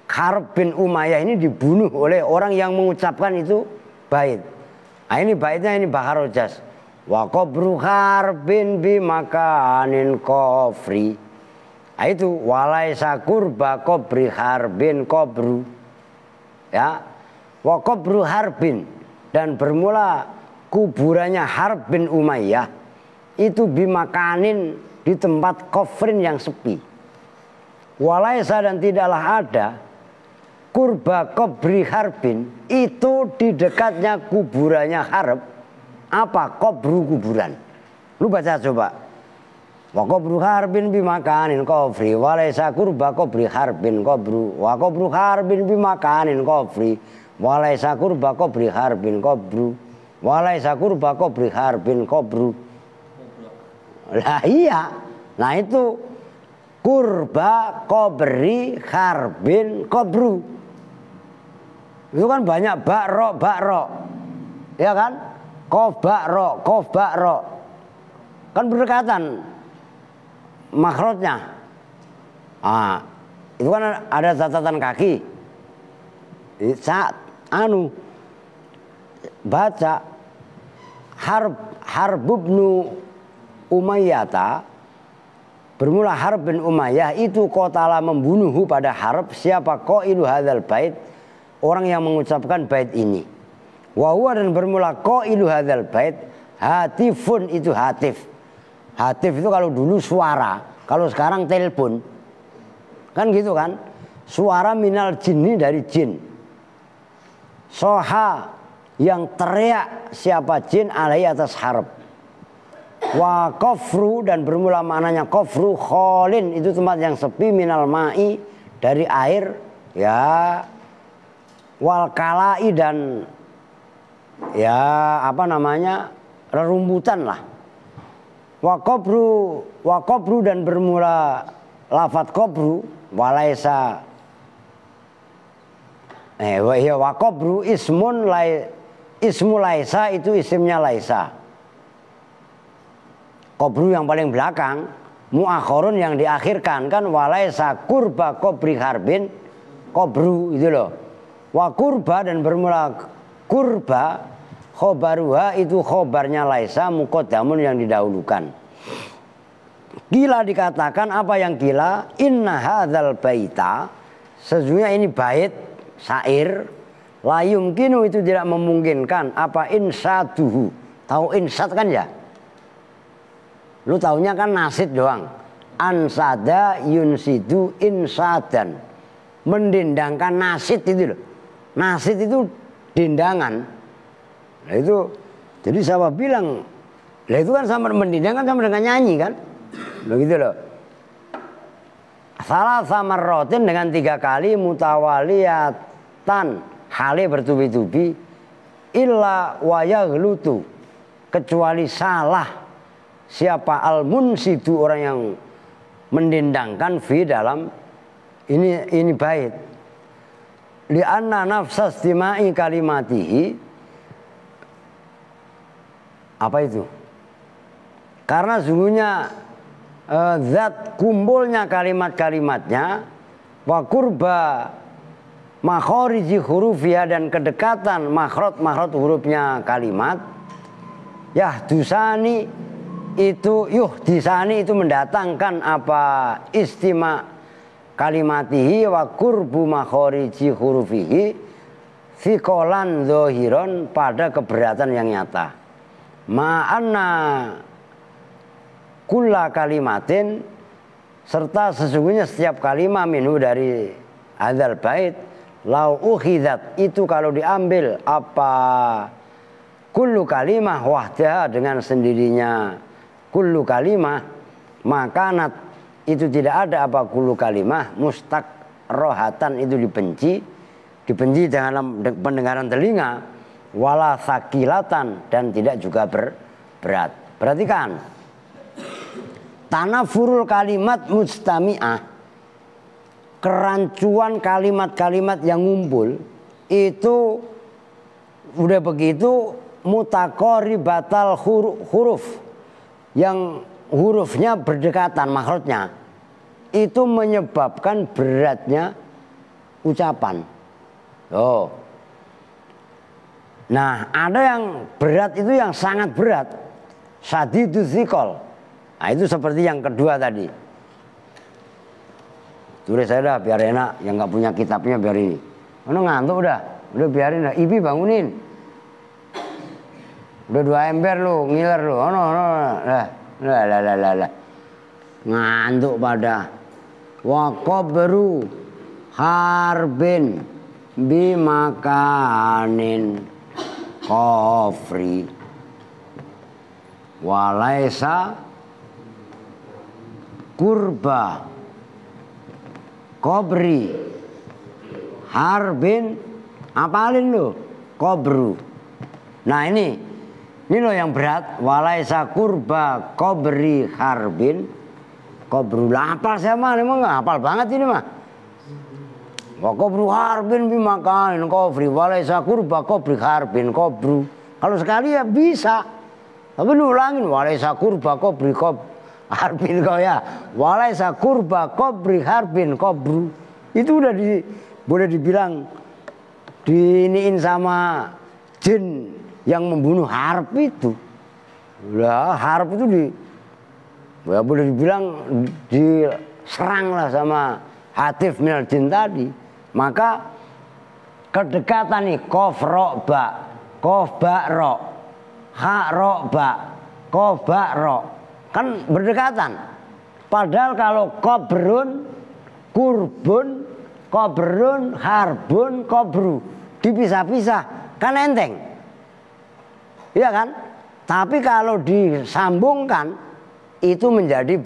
Harb bin Umayyah ini dibunuh oleh orang yang mengucapkan itu bait. Nah ini baitnya ini Baharul Jas. Wa qabru harbin bi makanin kofri. Nah itu walaisa qurba qabri harbin qabru. Ya. Wa qabru harbin, dan bermula kuburannya Harb bin Umayyah itu bimakanin di tempat kofrin yang sepi. Walaisa dan tidaklah ada kurba kobri harbin itu di dekatnya kuburannya Harb. Apa? Kobru kuburan. Lu baca coba. Wa kobru harbin bimakanin kofri walaisa kurba kobri harbin kobru. Wa kobru harbin bimakanin kofri walaisa kurba kobri harbin kobru. Walaisa kurba kobri harbin kobru. Lah iya. Nah itu kurba kobri harbin kobru. Itu kan banyak bakro. Ya kan? Kof bakro. Kan berdekatan makhrajnya. Itu kan ada catatan kaki. Saat baca Harbubnu Umayyah, bermula Harb bin Umayyah itu qatala membunuh pada Harb siapa qailu hadzal bait, orang yang mengucapkan bait ini. Wa huwa dan bermula qailu hadzal bait hatifun itu hatif. Hatif itu kalau dulu suara, kalau sekarang telepon. Kan gitu kan? Suara minal jinni dari jin. Soha yang teriak siapa jin alai atas Harb. Wa kofru dan bermula maknanya kofru kholin itu tempat yang sepi minal ma'i dari air ya, wal kalai dan ya apa namanya rerumputan lah. Wa kobru dan bermula lafat kobru walaisa wa kobru ismu laisa itu isimnya laisa. Kobru yang paling belakang, muakhorun yang diakhirkan kan walaisa kurba kobri harbin kobru itu loh. Wa kurba dan bermula kurba khobaruha itu khobarnya laisa muqaddamun yang didahulukan. Gila dikatakan apa yang gila? Inna hadzal baita sesungguhnya ini bait syair la yumkinu itu tidak memungkinkan apa insaduhu. Tahu insad kan ya? Lu taunya kan nasid doang. Ansada yunsidu insadan. Mendendangkan nasid itu loh. Nasid itu dendangan. Nah itu jadi siapa bilang, lah itu kan sama mendendangkan sama dengan nyanyi kan? Begitu loh. Salah sama rotin dengan 3 kali mutawaliyatan hale bertubi-tubi illa wayaglutu kecuali salah siapa al-munsidu orang yang mendendangkan fi dalam ini bait. Li'anna nafsas dima'i kalimatihi apa itu? Karena sungguhnya zat kumpulnya kalimat-kalimatnya wa qurba makhariji hurufiyah dan kedekatan makhraj hurufnya kalimat yahdusani itu yuhdisani itu mendatangkan apa istima kalimatihi wa qurbu makhariji hurufihi thiqalan zahiron pada keberatan yang nyata. Ma'anna kulla kalimatin serta sesungguhnya setiap kalimat minhu dari hadzal bait lau ukhidat itu kalau diambil apa kullu kalimah wahdaha dengan sendirinya kullu kalimah makanat itu tidak ada apa kullu kalimah mustakrohatan itu dibenci dalam pendengaran telinga wala sakilatan dan tidak juga berat. Perhatikan tanafurul kalimat mustami'ah kerancuan kalimat-kalimat yang ngumpul itu udah begitu mutaqaribatal huruf yang hurufnya berdekatan makhrajnya itu menyebabkan beratnya ucapan. Nah, ada yang berat itu yang sangat berat. Sadiduz ziqal. Nah, itu seperti yang kedua tadi. Tulis saya dah biar enak, yang nggak punya kitabnya biar ini. Ono ngantuk udah biarin dah. Ibi bangunin. Udah 2 ember lu, ngiler lu. Ono. Nah. Lah. Ngantuk pada. Wa qabru harbin bimakanin kofri walaisa kurba kobri harbin, apalin lo kobru. Nah ini lo yang berat. Walaisa kurba kobri harbin kobru. Lah hafal saya mah, emang nggak hafal banget ini mah. Wa kobru harbin bimakanin kofri walaisa kurba kobri harbin kobru. Kalau sekali ya bisa, tapi lu ulangin walaisa kurba kobri harbin kau ya. Walaisa kurba kobri harbin kobru. Itu udah boleh dibilang diiniin sama jin yang membunuh harp itu. Lah harp itu ya boleh dibilang diserang lah sama hatif minal jin tadi. Maka kedekatan nih kof ro ba, kof ba ro, ha ro ba, kof ba ro, kan berdekatan. Padahal kalau kobrun, kurbun, kobrun, harbun, kobru dipisah-pisah kan enteng, iya kan? Tapi kalau disambungkan itu menjadi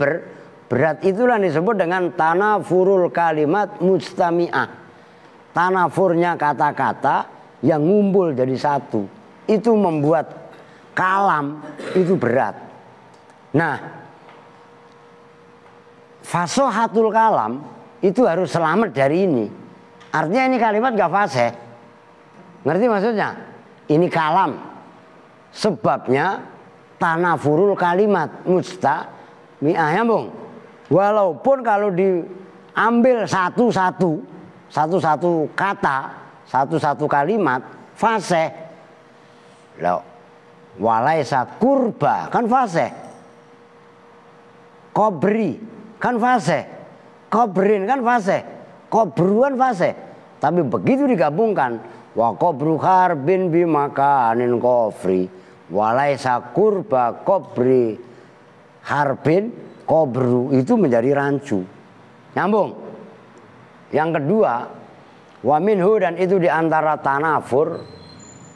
berat. Itulah disebut dengan tanafurul kalimat mustami'ah. Tanafurnya kata-kata yang ngumpul jadi satu. Itu membuat kalam itu berat. Nah, fasohatul kalam itu harus selamat dari ini. Artinya ini kalimat gak fasih. Ngerti maksudnya? Ini kalam. Sebabnya tanafurul kalimat mustami'ah, nyambung. Walaupun kalau diambil satu-satu kata, satu-satu kalimat fasih. Lah walaisa kurba kan fasih. Kobri kan fasih. Kobrin kan fasih. Kobruan fasih. Tapi begitu digabungkan wa kobru harbin bimakanin kofri walaisa kurba kobri harbin kobru, itu menjadi rancu. Nyambung. Yang kedua, wa minhu, dan itu diantara tanafur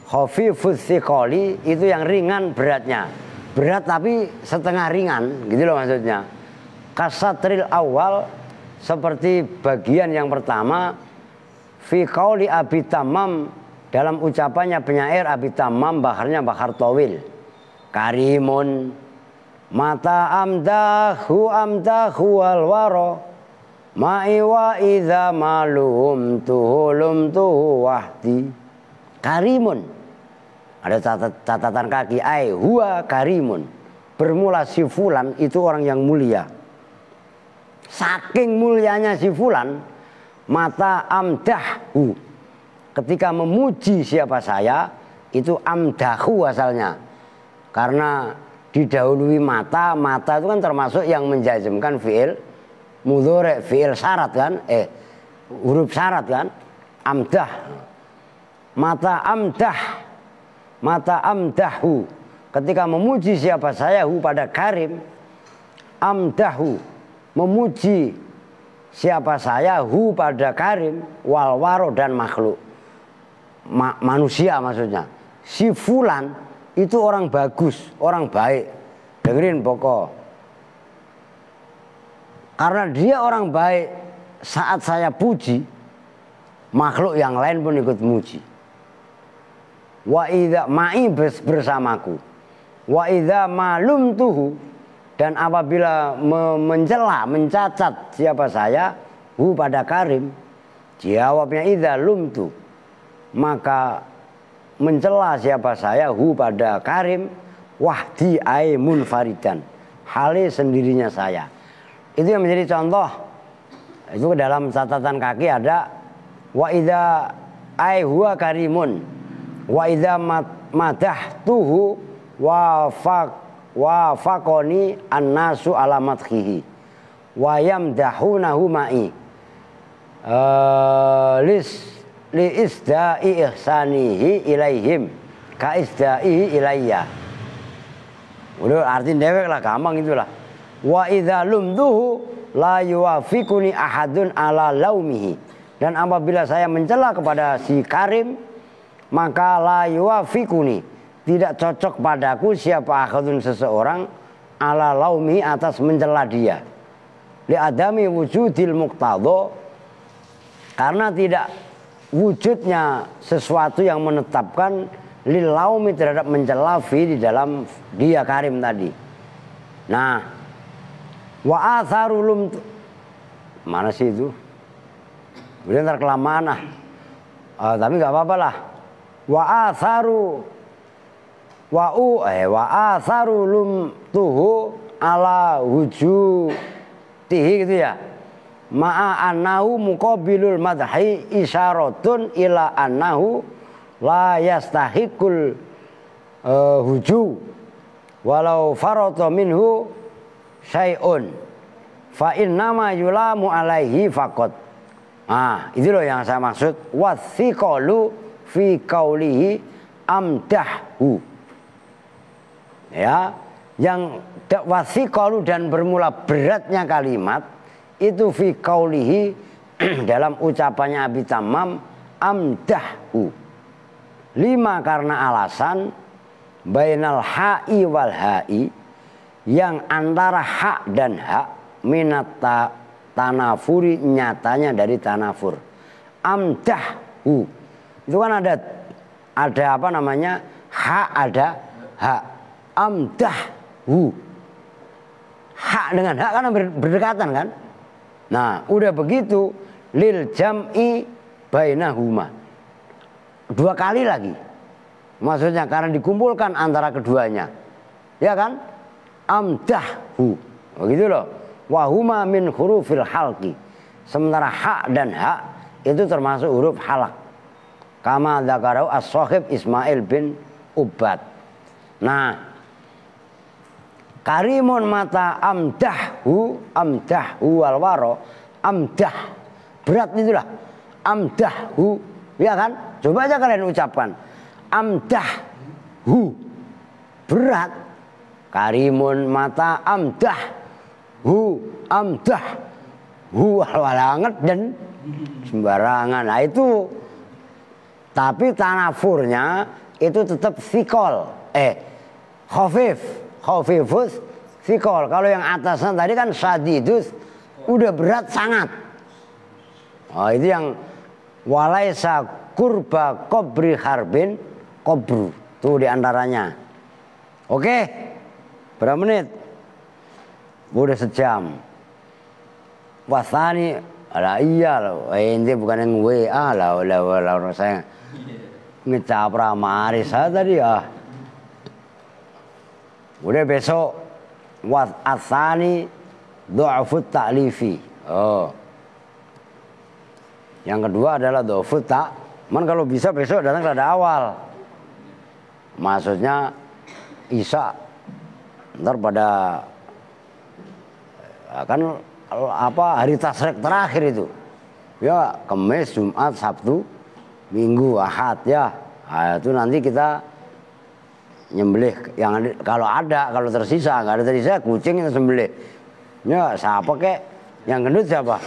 khafifus thiqali, itu yang ringan beratnya. Berat tapi setengah ringan, gitu loh maksudnya. Kasatril awal, seperti bagian yang pertama, fi qauli Abi Tammam, dalam ucapannya penyair Abi Tammam, baharnya bahar tawil. Karimun mata amdahu wal waro ma'i wa idza malum tuhu wahdi. Karimun, ada catatan kaki, ai huwa karimun, bermula si fulan itu orang yang mulia. Saking mulianya si fulan, mata amdahu, ketika memuji siapa saya, itu amdahu asalnya. Karena didahului mata itu kan termasuk yang menjazmkan fi'il mudhari', fi'il syarat kan, huruf syarat kan, amdah. Mata amdahu, ketika memuji siapa saya, hu pada karim, amdahu, memuji siapa saya, hu pada karim, wal waro, dan makhluk, manusia maksudnya. Si fulan itu orang bagus, orang baik. Dengerin pokok. Karena dia orang baik, saat saya puji, makhluk yang lain pun ikut muji. Wa idza ma'i bersamaku. Wa idza malum tuhu, dan apabila mencela, mencacat siapa saya, hu pada karim, jawabnya idza lumtu, maka mencela siapa saya, hu pada karim, wahdi ai munfaridan, hale sendirinya saya. Itu yang menjadi contoh. Itu dalam catatan kaki ada wa idza ai huwa karimun wa idza madahtuhu wa faqoni annasu ala madhihi wa yamdahunahu ma'i li isda'i ihsanihi ilaihim ka isda'ihi ilayya. Udah arti dewek lah, gampang itulah. Wa idza lumduhu la yuwafiquni ahadun ala laumihi. Dan apabila saya mencela kepada si Karim, maka la yuwafiquni, tidak cocok padaku siapa ahadun seseorang ala laumihi, atas mencela dia. Li adami wujudil muqtadha, karena tidak wujudnya sesuatu yang menetapkan lil laumi, terhadap mencela fi, di dalam dia Karim tadi. Nah, wa atharulum, mana sih itu? Udah ntar kelamaan ah. Tapi nggak apa-apa lah. Wa atharulum tuhu ala wujutihi gitu ya. Ma'a annahu muqabilul madhi isyaratun ila annahu la yastahiqul huju walau farata minhu syai'un fa innama yulamu alaihi faqat. Itu loh yang saya maksud, wathiqalu fi qaulihi amdahu. Ya, yang wathiqalu dan bermula beratnya kalimat itu fi qaulihi dalam ucapannya Abi Tammam amdahu. 5 karena alasan bainal ha'i wal ha'i, yang antara hak dan hak, minat tanafuri, nyatanya dari tanafur. Amdahu itu kan ada apa namanya, hak ada hak. Amdahu, hak dengan hak kan berdekatan kan. Nah udah begitu lil jam'i bainahuma, 2 kali lagi, maksudnya karena dikumpulkan antara keduanya, ya kan? Amdahu, begitu loh. Wahuma min hurufil halqi, sementara hak dan hak itu termasuk huruf halak. Kama dzakarau as-Shahib Ismail bin Ubad. Nah, Karimun mata amdahu wal waro, amdah berat itulah, amdahu, ya kan? Coba aja kalian ucapkan amdahu, berat. Karimun mata amdahu banget dan sembarangan. Nah itu, tapi tanafurnya itu tetap fikol, khafifus fikol. Kalau yang atasnya tadi kan sadidus, udah berat sangat. Itu yang walaisa kurba qabri harbin qabru, tuh diantaranya. Oke, berapa menit? Udah sejam. Wasani, ala iya loh. Ini bukan yang WA lah, saya ngecapra maris tadi ya. Udah besok wasani du'afut ta'lifi. Yang kedua adalah du'afut ta'. Kalau bisa besok datang ke awal. Maksudnya Isya. Ntar pada kan hari tasrek terakhir itu. Ya, Kamis, Jumat, Sabtu, Minggu, Ahad ya. Itu nanti kita nyembelih yang kalau tersisa, nggak ada tersisa, kucing itu sembelih. Ya, siapa kek? Yang gendut siapa?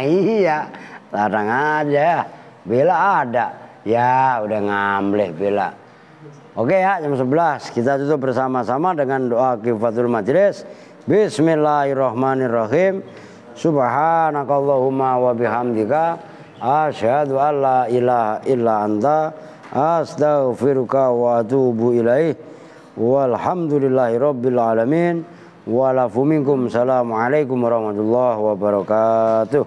Iya, kadang aja. Bela ada. Ya, udah ngambleh Bela. Oke ya, jam 11 kita tutup bersama-sama dengan doa kifatul majlis. Bismillahirrahmanirrahim. Subhanakallahumma wa bihamdika asyhadu an la ilaha illa anta astaghfiruka wa atubu ilaih. Walhamdulillahirabbil alamin. Walafu minkum. Assalamualaikum warahmatullahi wabarakatuh.